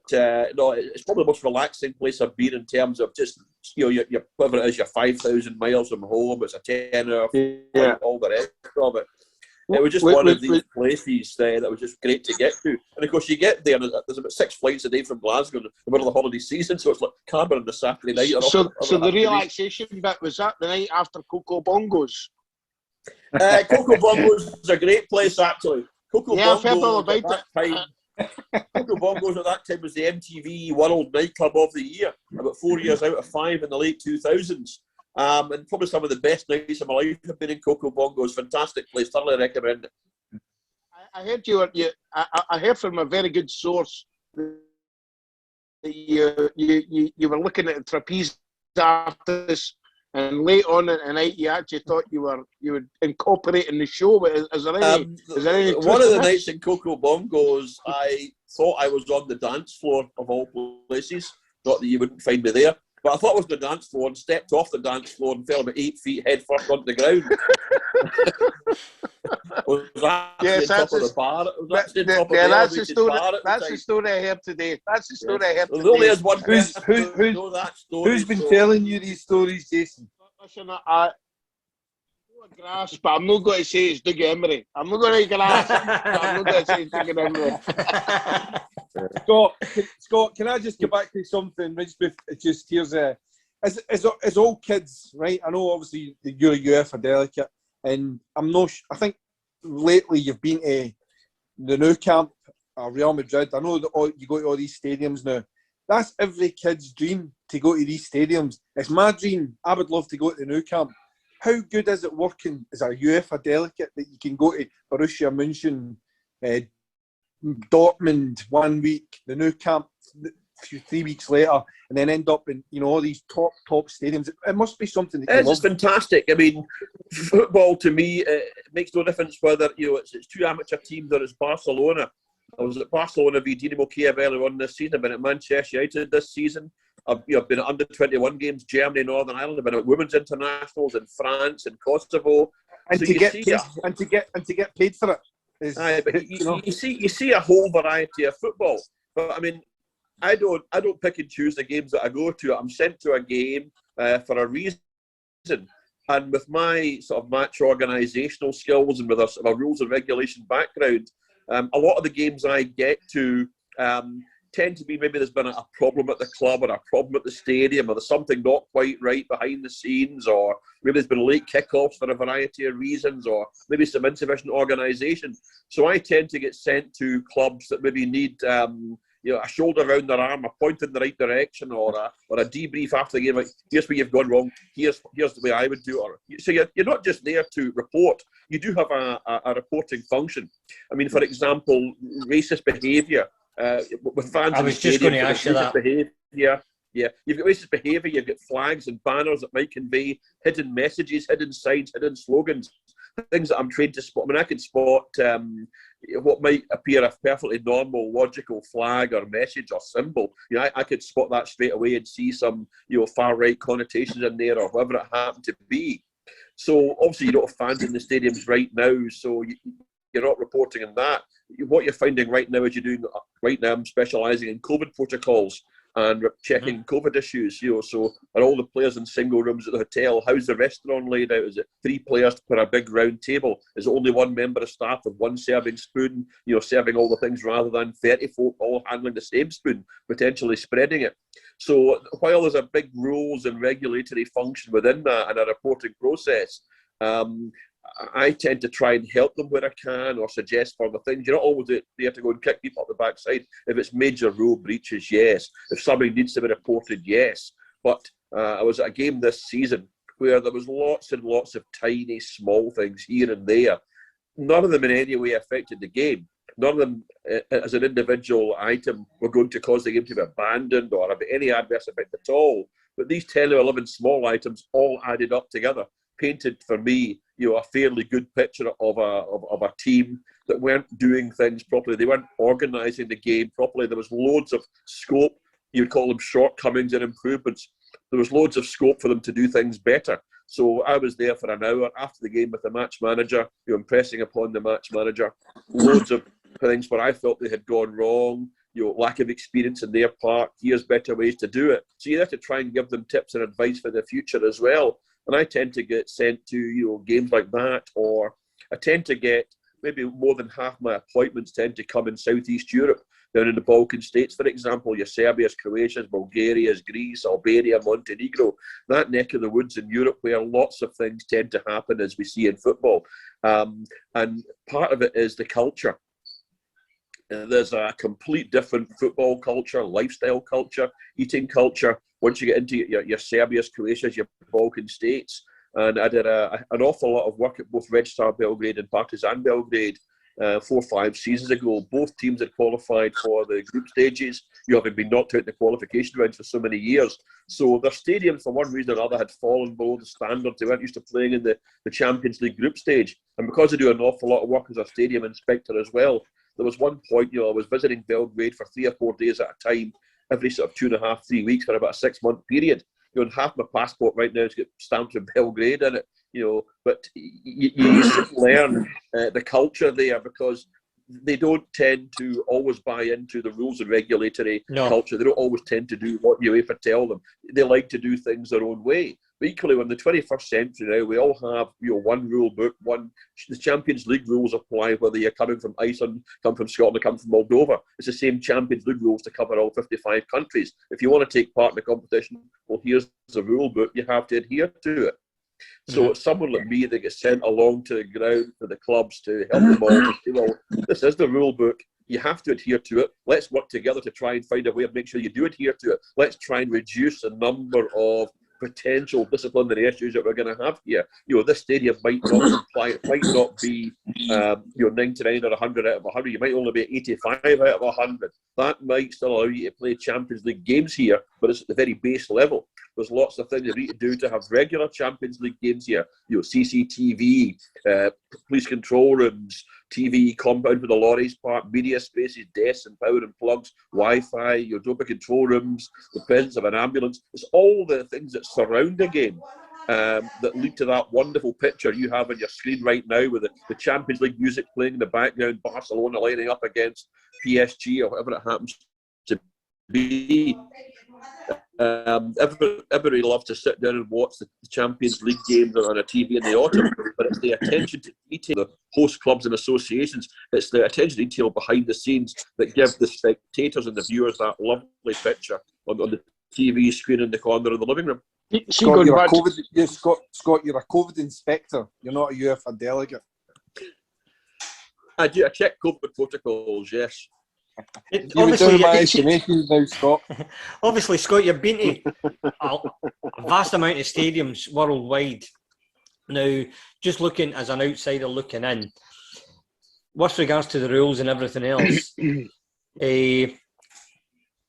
no, it's probably the most relaxing place I've been in terms of just your whatever it is, you're 5,000 miles from home. It's a 10-hour flight, all the rest of it. It was just one of these places that was just great to get to. And of course, you get there, and there's about 6 flights a day from Glasgow in the middle of the holiday season, so it's like Carmen on the Saturday night. So the relaxation bit, was that the night after Coco Bongos? Coco Bongos is a great place, actually. Coco I've heard all Bongos about it. Coco Bongos at that time was the MTV World Nightclub of the Year, about 4 years out of 5 in the late 2000s. And probably some of the best nights of my life have been in Coco Bongos. Fantastic place, thoroughly recommend it. I heard I heard from a very good source that you were looking at the trapeze artists, and late on in the night you actually thought you would incorporate in the show. But is there any one of the nights in Coco Bongos, I thought I was on the dance floor of all places. Thought that you wouldn't find me there. But I thought I was on the dance floor and stepped off the dance floor and fell about 8 feet head first onto the ground. Yes, that's the bar. That's the story I heard today. That's the story I heard today. There only is one person who knows that story. Who's been telling you these stories, Jason? Listen, I grasp, but I'm not going to say it's Dougie Emery. I'm not going to grasp, but I'm not going to say it's Dougie Emery. Scott, can I just get back to something? Just here's as all kids, right? I know obviously you're a UEFA delegate, and I think lately you've been to the Nou Camp, Real Madrid. I know that you go to all these stadiums now. That's every kid's dream, to go to these stadiums. It's my dream. I would love to go to the Nou Camp. How good is it working as a UEFA delegate that you can go to Borussia München, Dortmund 1 week, the Nou Camp 3 weeks later, and then end up in all these top stadiums? It must be something that it's fantastic. I mean, football to me, it makes no difference whether it's two amateur teams or it's Barcelona. I was at Barcelona v Dinamo Kiev earlier on this season. I've been at Manchester United this season. I've been at under-21 games, Germany, Northern Ireland. I've been at women's internationals in France and Kosovo. And to get paid for it. You see a whole variety of football. But I mean, I don't pick and choose the games that I go to. I'm sent to a game for a reason. And with my sort of match organisational skills and with a rules and regulation background, a lot of the games I get to tend to be maybe there's been a problem at the club or a problem at the stadium, or there's something not quite right behind the scenes, or maybe there's been late kickoffs for a variety of reasons, or maybe some insufficient organisation. So I tend to get sent to clubs that maybe need a shoulder around their arm, a point in the right direction, or a debrief after the game. Like, here's where you've gone wrong. Here's the way I would do it. So you're not just there to report. You do have a reporting function. I mean, for example, racist behaviour with fans. I was just going to ask you that. Yeah, you've got racist behaviour. You've got flags and banners that might convey hidden messages, hidden signs, hidden slogans. Things that I'm trained to spot. I mean, I can spot what might appear a perfectly normal, logical flag or message or symbol. I could spot that straight away and see some, far right connotations in there or whatever it happened to be. So obviously you don't have fans in the stadiums right now, so you're not reporting on that. What you're finding right now is I'm specialising in COVID protocols and checking COVID issues, so are all the players in single rooms at the hotel? How's the restaurant laid out? Is it 3 players per a big round table? Is it only one member of staff with one serving spoon, serving all the things rather than 30 folk all handling the same spoon, potentially spreading it? So while there's a big rules and regulatory function within that and a reporting process, I tend to try and help them where I can or suggest further things. You're not always there to go and kick people up the backside. If it's major rule breaches, yes. If somebody needs to be reported, yes. But I was at a game this season where there was lots and lots of tiny, small things here and there. None of them in any way affected the game. none of them, as an individual item, were going to cause the game to be abandoned or have any adverse effect at all. But these 10 or 11 small items all added up together, painted for me, a fairly good picture of a team that weren't doing things properly. They weren't organising the game properly. There was loads of scope. You would call them shortcomings and improvements. There was loads of scope for them to do things better. So I was there for an hour after the game with the match manager, impressing upon the match manager loads of things where I felt they had gone wrong, lack of experience in their part, here's better ways to do it. So you have to try and give them tips and advice for the future as well. And I tend to get sent to, games like that, or I tend to get maybe more than half my appointments tend to come in Southeast Europe, down in the Balkan states, for example, your Serbia's, Croatia's, Bulgaria's, Greece, Albania, Montenegro, that neck of the woods in Europe where lots of things tend to happen as we see in football. And part of it is the culture. There's a complete different football culture, lifestyle culture, eating culture. Once you get into your Serbia's, Croatia's, your Balkan states. And I did an awful lot of work at both Red Star Belgrade and Partizan Belgrade 4 or 5 seasons ago. Both teams had qualified for the group stages, having been knocked out in the qualification rounds for so many years. So their stadiums, for one reason or another, had fallen below the standards. They weren't used to playing in the Champions League group stage. And because I do an awful lot of work as a stadium inspector as well, there was one point, I was visiting Belgrade for 3 or 4 days at a time, every sort of 2.5, 3 weeks for about a 6-month period. And half my passport right now has got stamps of Belgrade in it. But you learn the culture there, because they don't tend to always buy into the rules and regulatory culture. They don't always tend to do what UEFA tell them. They like to do things their own way. But equally, in the 21st century now, we all have one rule book. The Champions League rules apply whether you're coming from Iceland, come from Scotland, or come from Moldova. It's the same Champions League rules to cover all 55 countries. If you want to take part in the competition, well, here's the rule book. You have to adhere to it. So it's someone like me that gets sent along to the ground for the clubs to help them all to say, well, this is the rule book. You have to adhere to it. Let's work together to try and find a way of make sure you do adhere to it. Let's try and reduce the number of potential disciplinary issues that we're going to have here. This stadium might not apply. It might not be 99 or 100 out of 100. You might only be 85 out of 100. That might still allow you to play Champions League games here, but it's at the very base level. There's lots of things you need to do to have regular Champions League games here. CCTV, police control rooms, TV compound for the lorries park, media spaces, desks and power and plugs, Wi-Fi, your Dopa control rooms, the presence of an ambulance. It's all the things that surround a game that lead to that wonderful picture you have on your screen right now with the Champions League music playing in the background, Barcelona lining up against PSG or whatever it happens to be. Everybody loves to sit down and watch the Champions League games on a TV in the autumn, but it's the attention to detail, the host clubs and associations, it's the attention to detail behind the scenes that give the spectators and the viewers that lovely picture on the TV screen in the corner of the living room. Scott, you're a COVID inspector. You're not a UEFA delegate. I check COVID protocols, yes. Obviously, Scott, you've been to a vast amount of stadiums worldwide. Now, just looking as an outsider looking in, with regards to the rules and everything else,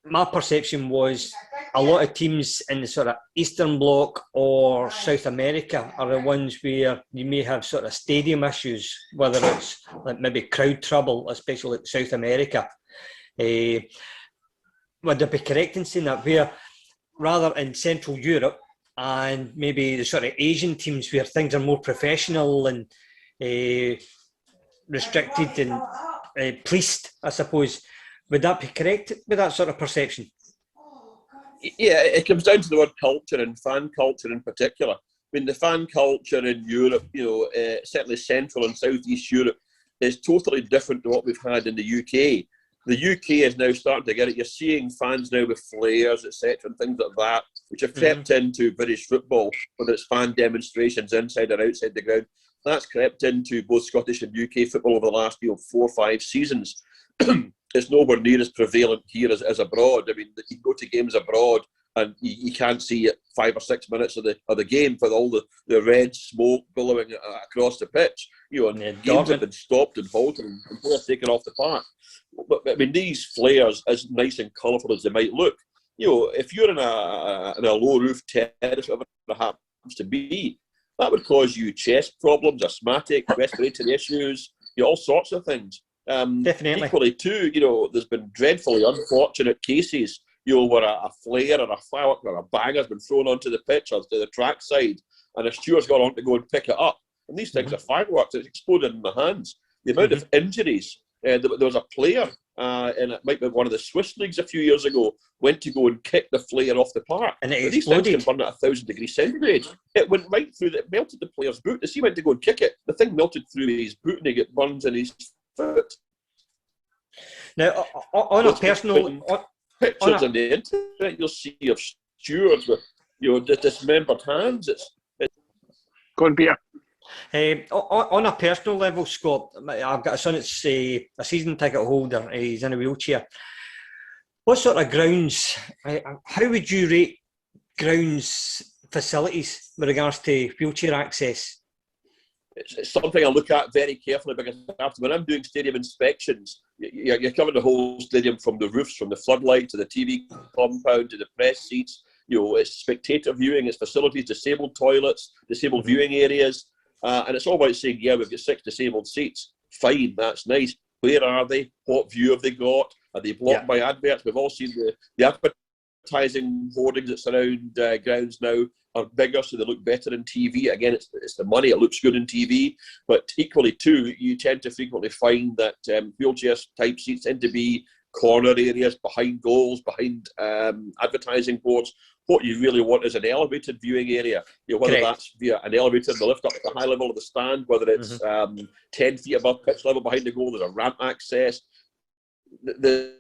my perception was a lot of teams in the sort of Eastern Bloc or South America are the ones where you may have sort of stadium issues, whether it's like maybe crowd trouble, especially like South America. Would I be correct in saying that, where rather in Central Europe and maybe the sort of Asian teams where things are more professional and restricted and policed, I suppose, would that be correct with that sort of perception? Yeah, it comes down to the word culture and fan culture in particular. I mean, the fan culture in Europe, certainly Central and Southeast Europe, is totally different to what we've had in the UK. The UK is now starting to get it. You're seeing fans now with flares, etc., and things like that, which have crept into British football, whether it's fan demonstrations inside or outside the ground. That's crept into both Scottish and UK football over the last 4 or 5 seasons. It's nowhere near as prevalent here as abroad. I mean, you go to games abroad and you can't see it 5 or 6 minutes of the game for all the red smoke billowing across the pitch. And games have been stopped and halted and players taken off the park. But I mean, these flares, as nice and colourful as they might look, if you're in a low roof terrace, whatever it happens to be, that would cause you chest problems, asthmatic, respiratory issues, all sorts of things. Definitely. Equally, too, there's been dreadfully unfortunate cases, where a flare or a firework or a bang has been thrown onto the pitch or to the track side, and a steward's gone on to go and pick it up. And these things are fireworks. It's exploded in the hands. The amount of injuries. There was a player, and it might be one of the Swiss leagues a few years ago, went to go and kick the flare off the park. And it these exploded. things can burn at 1,000 degrees centigrade. It went right through, it melted the player's boot. As he went to go and kick it, the thing melted through his boot and he got burns in his foot. Now, on a personal... Pictures on the internet, you'll see of stewards with, dismembered hands. It's Go on, Peter. On a personal level, Scott, I've got a son that's a season ticket holder. He's in a wheelchair. What sort of grounds, how would you rate grounds facilities with regards to wheelchair access? It's something I look at very carefully, because after when I'm doing stadium inspections, you're covering the whole stadium from the roofs, from the floodlight to the TV compound to the press seats. It's spectator viewing, it's facilities, disabled toilets, disabled viewing areas. And it's all about saying, yeah, we've got 6 disabled seats. Fine, that's nice. Where are they? What view have they got? Are they blocked by adverts? We've all seen the advertising hoardings that surround grounds now are bigger, so they look better in TV. Again, it's the money, it looks good in TV. But equally, too, you tend to frequently find that wheelchair-type seats tend to be corner areas, behind goals, behind advertising boards. What you really want is an elevated viewing area. Whether that's via an elevator in the lift up at the high level of the stand, whether it's 10 feet above pitch level behind the goal, there's a ramp access. The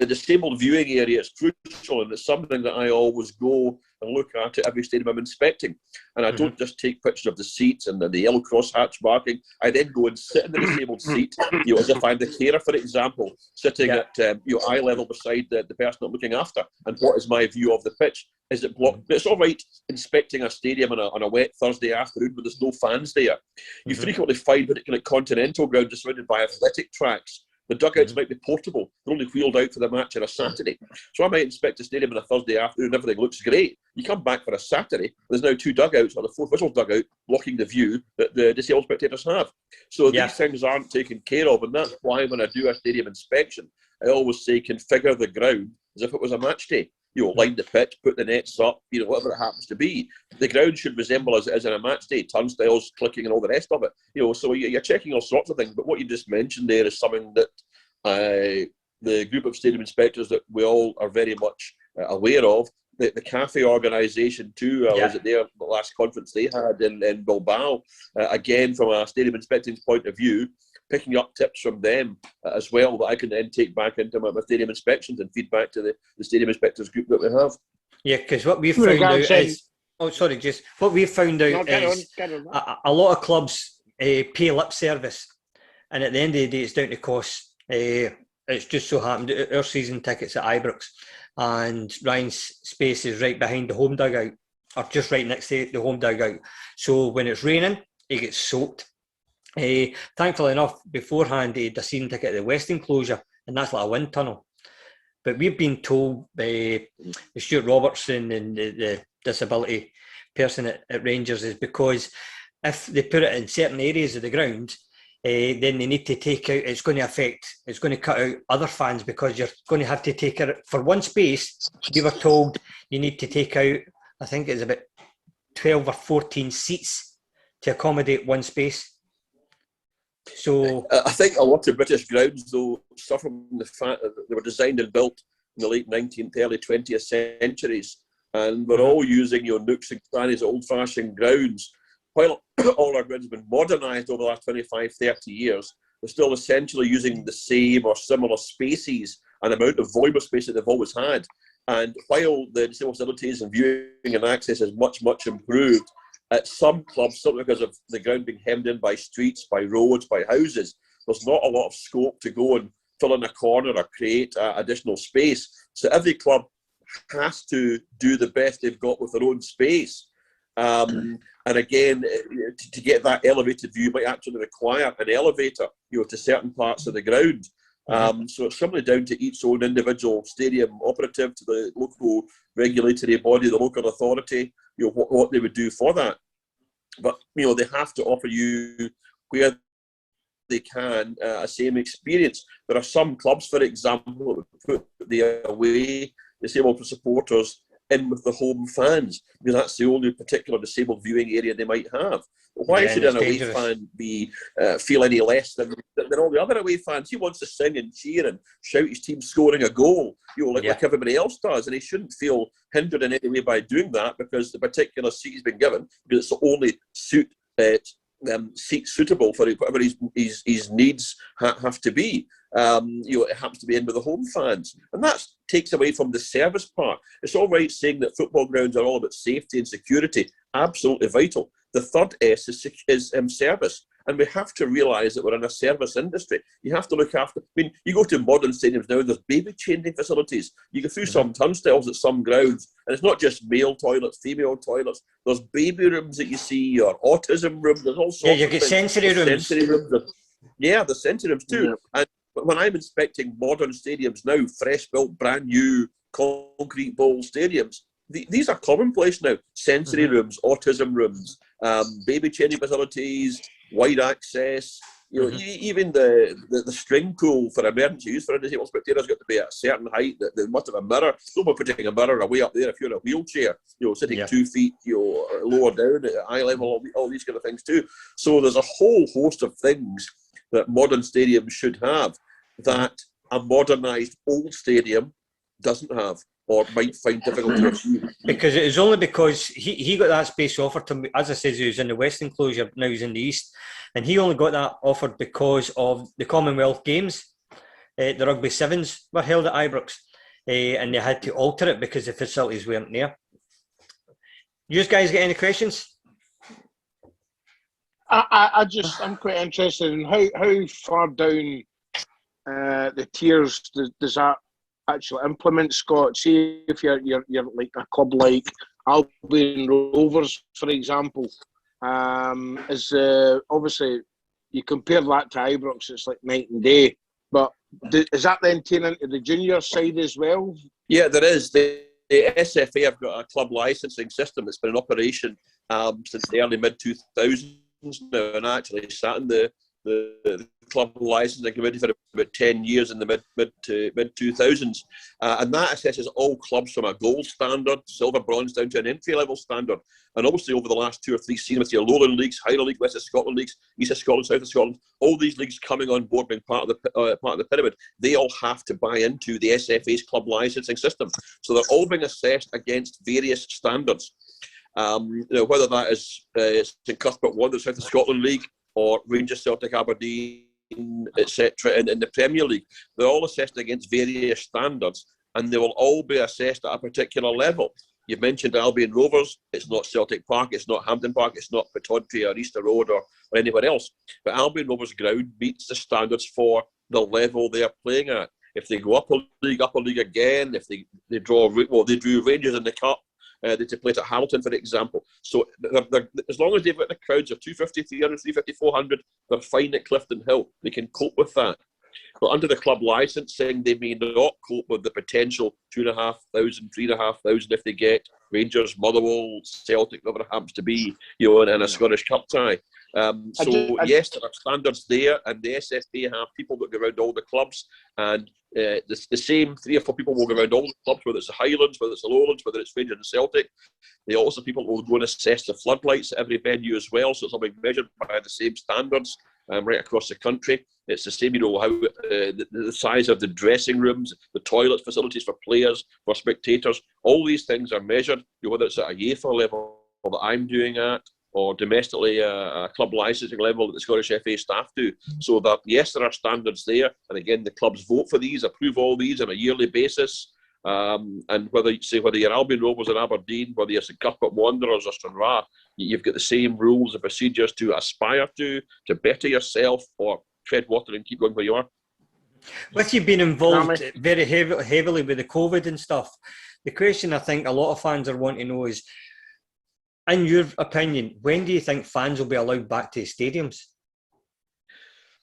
disabled viewing area is crucial, and it's something that I always go and look at every stadium I'm inspecting. And I don't just take pictures of the seats and the yellow crosshatch marking. I then go and sit in the disabled seat, as if I'm the carer, for example, sitting at eye level beside the person I'm looking after. And what is my view of the pitch? Is it blocked? It's all right inspecting a stadium on a wet Thursday afternoon when there's no fans there. You frequently find, particularly continental ground, surrounded by athletic tracks, the dugouts might be portable. They're only wheeled out for the match on a Saturday. So I might inspect a stadium on a Thursday afternoon, everything looks great. You come back for a Saturday, there's now 2 dugouts, or the 4th whistle dugout, blocking the view that the disabled spectators have. So these things aren't taken care of, and that's why when I do a stadium inspection, I always say configure the ground as if it was a match day. Line the pitch, put the nets up, whatever it happens to be. The ground should resemble as it is in a match day, turnstiles, clicking and all the rest of it. So you're checking all sorts of things. But what you just mentioned there is something that the group of stadium inspectors that we all are very much aware of. The CAFE organisation too, I was at their last conference they had in Bilbao. Again, from a stadium inspecting's point of view, picking up tips from them as well that I can then take back into my stadium inspections and feed back to the stadium inspectors group that we have. Yeah, because what we've found out is... what we've found out is a lot of clubs pay lip service, and at the end of the day, it's down to cost. It's just so happened our season tickets at Ibrox, and Ryan's space is right behind the home dugout, or just right next to the home dugout. So when it's raining, it gets soaked. Thankfully enough, beforehand, he had a season ticket at the West Enclosure, and that's like a wind tunnel. But we've been told by Stuart Robertson and the disability person at Rangers is because if they put it in certain areas of the ground, then they need to take out, it's going to cut out other fans, because you're going to have to take it for one space. We were told you need to take out, I think it's about 12 or 14 seats to accommodate one space. So I think a lot of British grounds, though, suffer from the fact that they were designed and built in the late 19th, early 20th centuries, and we're all using nooks and crannies, old-fashioned grounds. While all our grounds have been modernised over the last 25, 30 years, they're still essentially using the same or similar spaces and amount of volume of space that they've always had. And while the disabled facilities and viewing and access is much, much improved, at some clubs, simply because of the ground being hemmed in by streets, by roads, by houses, there's not a lot of scope to go and fill in a corner or create additional space. So every club has to do the best they've got with their own space. And again, to get that elevated view might actually require an elevator, to certain parts of the ground. So it's simply down to each own individual stadium operative, to the local regulatory body, the local authority, what they would do for that. But, they have to offer you, where they can, a same experience. There are some clubs, for example, that put the away disabled supporters in with the home fans, because that's the only particular disabled viewing area they might have. Why should an away fan be feel any less than all the other away fans? He wants to sing and cheer and shout his team scoring a goal, like everybody else does, and he shouldn't feel hindered in any way by doing that, because the particular seat he's been given, because it's the only seat suitable for whatever his needs have to be. It happens to be in with the home fans, and that takes away from the service part. It's all right saying that football grounds are all about safety and security, absolutely vital. The third S is service, and we have to realise that we're in a service industry. You have to look after. You go to modern stadiums now, there's baby changing facilities. You go through some turnstiles at some grounds, and it's not just male toilets, female toilets. There's baby rooms that you see, or autism rooms. There's all sorts. Yeah, you get sensory rooms. The sensory rooms too. And when I'm inspecting modern stadiums now, fresh built, brand new concrete bowl stadiums, these are commonplace now. Sensory rooms, autism rooms, baby changing facilities, wide access. Even the string pool for emergency use for a disabled spectator has got to be at a certain height. That they must have a mirror. No more putting a mirror away up there if you're in a wheelchair. Sitting 2 feet, lower down at eye level. All these kind of things too. So there's a whole host of things that modern stadiums should have that a modernised old stadium doesn't have, or might find difficult to achieve. Because it is only because he got that space offered to him. As I said, he was in the west enclosure, now he's in the east, and he only got that offered because of the Commonwealth Games. The Rugby Sevens were held at Ibrox, and they had to alter it because the facilities weren't there. You guys get any questions? I'm quite interested in how far down the tiers does that actually implement, Scott? See if you're like a club like Albion Rovers, for example, is obviously you compare that to Ibrox, it's like night and day. But is that then taken into the junior side as well? Yeah, there is. The SFA have got a club licensing system that's been in operation since the early mid-2000s now, and I actually sat in the club licensing committee for about 10 years in the mid-2000s, and that assesses all clubs from a gold standard, silver, bronze, down to an entry-level standard. And obviously over the last 2 or 3 seasons, with your Lowland Leagues, Highland League, West of Scotland Leagues, East of Scotland, South of Scotland, all these leagues coming on board, being part of the pyramid, they all have to buy into the SFA's club licensing system. So they're all being assessed against various standards. Whether that is St Cuthbert 1, the South of Scotland League, or Rangers, Celtic, Aberdeen, etc. in the Premier League, they're all assessed against various standards, and they will all be assessed at a particular level. You've mentioned Albion Rovers. It's not Celtic Park, it's not Hampden Park, it's not Pittodrie or Easter Road or anywhere else. But Albion Rovers ground meets the standards for the level they are playing at. If they go upper league again, if they drew Rangers in the Cup, they play it at Hamilton, for example. So as long as they've got the crowds of 250, 300, 350, 400, they're fine at Clifton Hill. They can cope with that. But under the club licensing, they may not cope with the potential 2,500, 3,500 if they get Rangers, Motherwell, Celtic, whatever it happens to be, in a Scottish Cup tie. Yes, there are standards there, and the SFA have people that go around all the clubs, and the same 3 or 4 people will go around all the clubs, whether it's the Highlands, whether it's the Lowlands, whether it's Rangers and Celtic. They also people will go and assess the floodlights at every venue as well, so it's all being measured by the same standards right across the country. It's the same, how the size of the dressing rooms, the toilet facilities for players, for spectators, all these things are measured, whether it's at a UEFA level that I'm doing at, or domestically a club licensing level that the Scottish FA staff do. So that, yes, there are standards there, and again, the clubs vote for these, approve all these on a yearly basis. And whether you're Albion Rovers or Aberdeen, whether you're St Cuthbert Wanderers or Stranraer, you've got the same rules and procedures to aspire to better yourself, or tread water and keep going where you are. With you being involved very heavily with the COVID and stuff, the question I think a lot of fans are wanting to know is, in your opinion, when do you think fans will be allowed back to stadiums?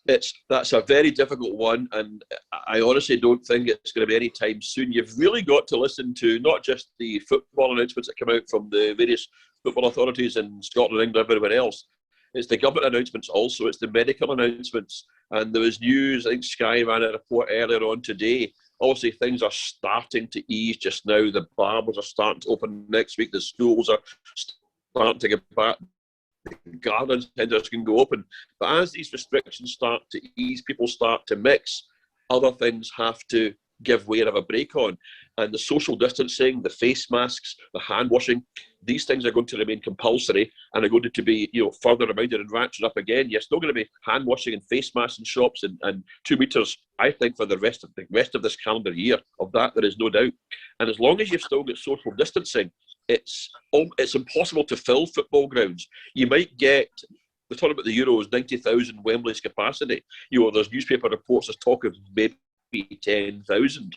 That's a very difficult one, and I honestly don't think it's going to be any time soon. You've really got to listen to not just the football announcements that come out from the various football authorities in Scotland, England, everywhere else. It's the government announcements also. It's the medical announcements. And there was news, I think Sky ran a report earlier on today. Obviously, things are starting to ease just now. The barbers are starting to open next week. The schools are starting to get back. The garden centres can go open. But as these restrictions start to ease, people start to mix, other things have to give way and have a break on. And the social distancing, the face masks, the hand washing, these things are going to remain compulsory and are going to be, further reminded and ratcheted up again. You're still going to be hand washing and face masks in shops and 2 meters, I think, for the rest of this calendar year. Of that, there is no doubt. And as long as you've still got social distancing, it's impossible to fill football grounds. You might get, we're talking about the Euros, 90,000 Wembley's capacity. There's newspaper reports that talk of maybe 10,000.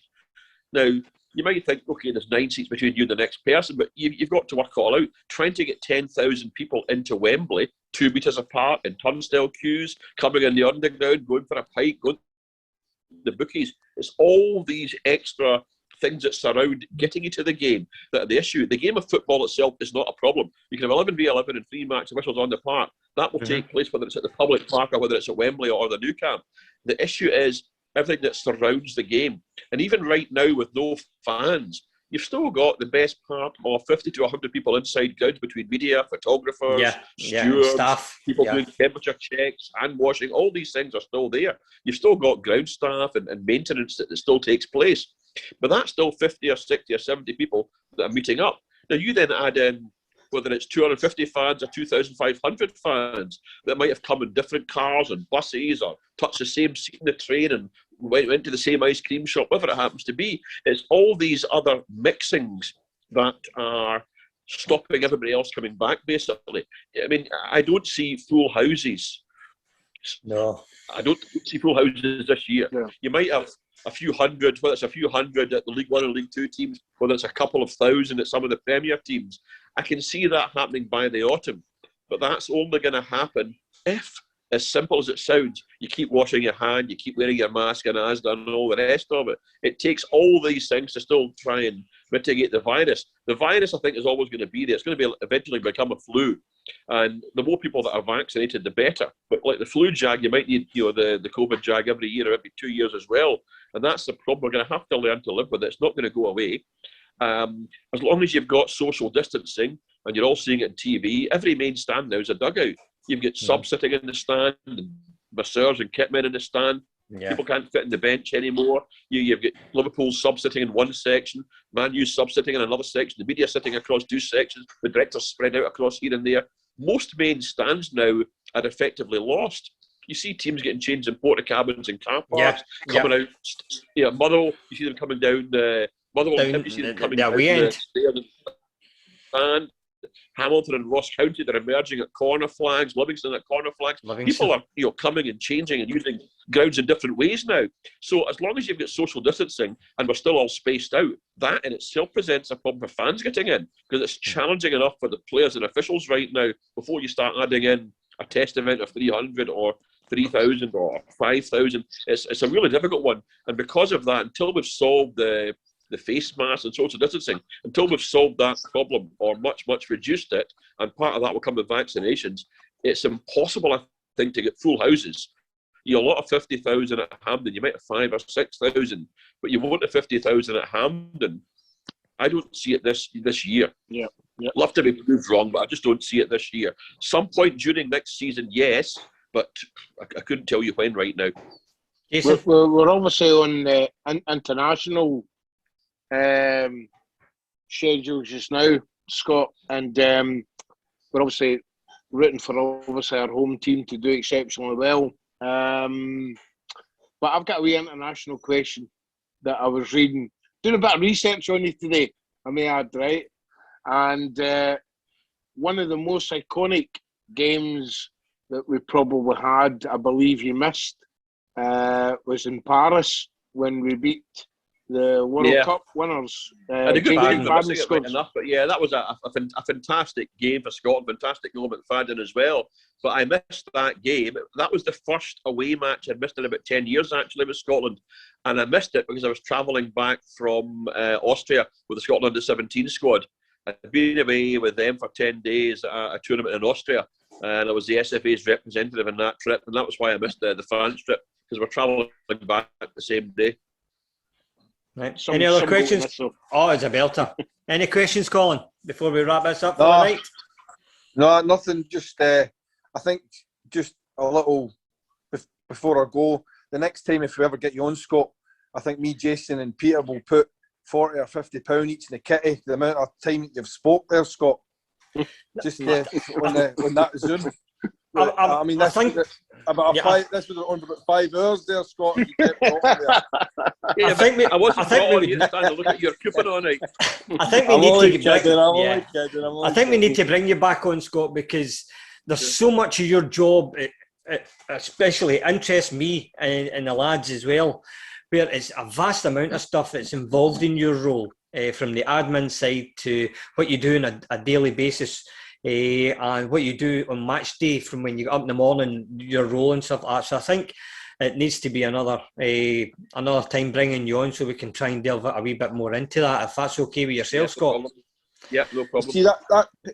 Now, you might think, okay, there's 9 seats between you and the next person, but you've got to work it all out. Trying to get 10,000 people into Wembley, 2 metres apart, in turnstile queues, coming in the underground, going for a pint, going to the bookies. It's all these extra things that surround getting you to the game that are the issue. The game of football itself is not a problem. You can have 11v11 and 3 match officials on the park. That will take place whether it's at the public park or whether it's at Wembley or the Nou Camp. The issue is everything that surrounds the game. And even right now with no fans, you've still got the best part of 50 to 100 people inside grounds between media, photographers, stewards, staff, people doing temperature checks, hand washing, all these things are still there. You've still got ground staff and maintenance that still takes place. But that's still 50 or 60 or 70 people that are meeting up. Now you then add in whether it's 250 fans or 2,500 fans that might have come in different cars and buses or touched the same seat in the train and went to the same ice cream shop, whatever it happens to be. It's all these other mixings that are stopping everybody else coming back, basically. I mean, I don't see full houses. No. I don't see full houses this year. Yeah. You might have a few hundred, whether it's a few hundred at the League One and League Two teams, whether it's a couple of thousand at some of the Premier teams. I can see that happening by the autumn, but that's only going to happen if, as simple as it sounds, you keep washing your hand, you keep wearing your mask and Asda and all the rest of it. It takes all these things to still try and mitigate the virus. The virus, I think, is always going to be there. It's going to eventually become a flu. And the more people that are vaccinated, the better. But like the flu jab, you might need the COVID jab every year or every 2 years as well. And that's the problem. We're going to have to learn to live with it. It's not going to go away. As long as you've got social distancing and you're all seeing it on TV, every main stand now is a dugout. You've got subs sitting in the stand, and masseurs and kitmen in the stand. Yeah. People can't fit in the bench anymore. You've got Liverpool sub sitting in one section, Man U sub sitting in another section, the media sitting across 2 sections, the directors spread out across here and there. Most main stands now are effectively lost. You see teams getting changed in porta cabins and car parks, coming out. Motherwell, you see them coming down the Motherwell, you see them coming down the stairs and Hamilton and Ross County, they're emerging at corner flags, Livingston at corner flags. People are coming and changing and using grounds in different ways now. So as long as you've got social distancing and we're still all spaced out, that in itself presents a problem for fans getting in, because it's challenging enough for the players and officials right now before you start adding in a test event of 300 or 3,000 or 5,000. It's a really difficult one. And because of that, until we've solved the face mask and social distancing, until we've solved that problem or much reduced it, and part of that will come with vaccinations, it's impossible, I think, to get full houses. A lot of 50,000 at Hampden, you might have 5,000 or 6,000, but you won't have 50,000 at Hampden. I don't see it this year. Yeah. Love to be proved wrong, but I just don't see it this year. Some point during next season, yes, but I couldn't tell you when right now. We're obviously on the international schedules just now, Scott, and we're obviously rooting for our home team to do exceptionally well. But I've got a wee international question that I was reading, doing a bit of research on you today, I may add, right? And one of the most iconic games that we probably had, I believe you missed, was in Paris when we beat the World Yeah. Cup winners. And a good Jamie game for Madden missing it scored. right enough, but yeah, that was a fantastic game for Scotland, fantastic goal at Fadden as well. But I missed that game. That was the first away match I'd missed in about 10 years actually with Scotland, and I missed it because I was travelling back from Austria with the Scotland under-17 squad. I'd been away with them for 10 days at a tournament in Austria, and I was the SFA's representative in that trip, and that was why I missed the France trip, because we're travelling back the same day. Right. Any other questions? Oh, it's a belter. Any questions, Colin, before we wrap this up for the night? No, nothing. Just, I think, just a little before I go. The next time, if we ever get you on, Scott, I think me, Jason, and Peter will put £40 or £50 each in the kitty. The amount of time that you've spoke there, Scott, just on that Zoom. I mean, I think this was on for about 5 hours there, Scott. You kept talking there. Yeah, I wasn't calling you to stand and look at your coupon on it. I think we need to bring you back on, Scott, because there's so much of your job, especially interests me and the lads as well, where it's a vast amount of stuff that's involved in your role, from the admin side to what you do on a daily basis. And what you do on match day, from when you get up in the morning, your role and stuff like that. So I think it needs to be another time bringing you on so we can try and delve a wee bit more into that, if that's okay with yourself, Scott. Yeah, no problem. See,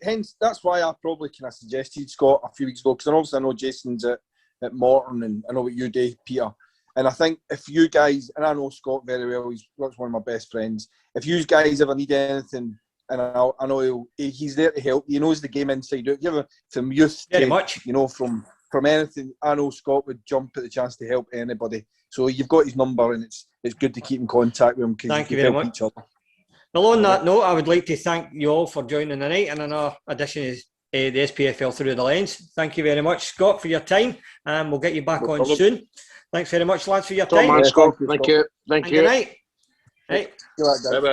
hence that's why I probably kind of suggested Scott a few weeks ago, because obviously I know Jason's at Morton, and I know what you do, Peter. And I think if you guys, and I know Scott very well, he's one of my best friends. If you guys ever need anything, and I know he's there to help. He knows the game inside out. Give him from youth, very much. From anything. I know Scott would jump at the chance to help anybody. So you've got his number, and it's good to keep in contact with him. Thank you very much. Each other. Well, on that note, I would like to thank you all for joining tonight and another edition of the SPFL Through the Lens. Thank you very much, Scott, for your time, and we'll get you back on soon. Thanks very much, lads, for your time. Scott. Thank you. Good night. Right. Bye-bye.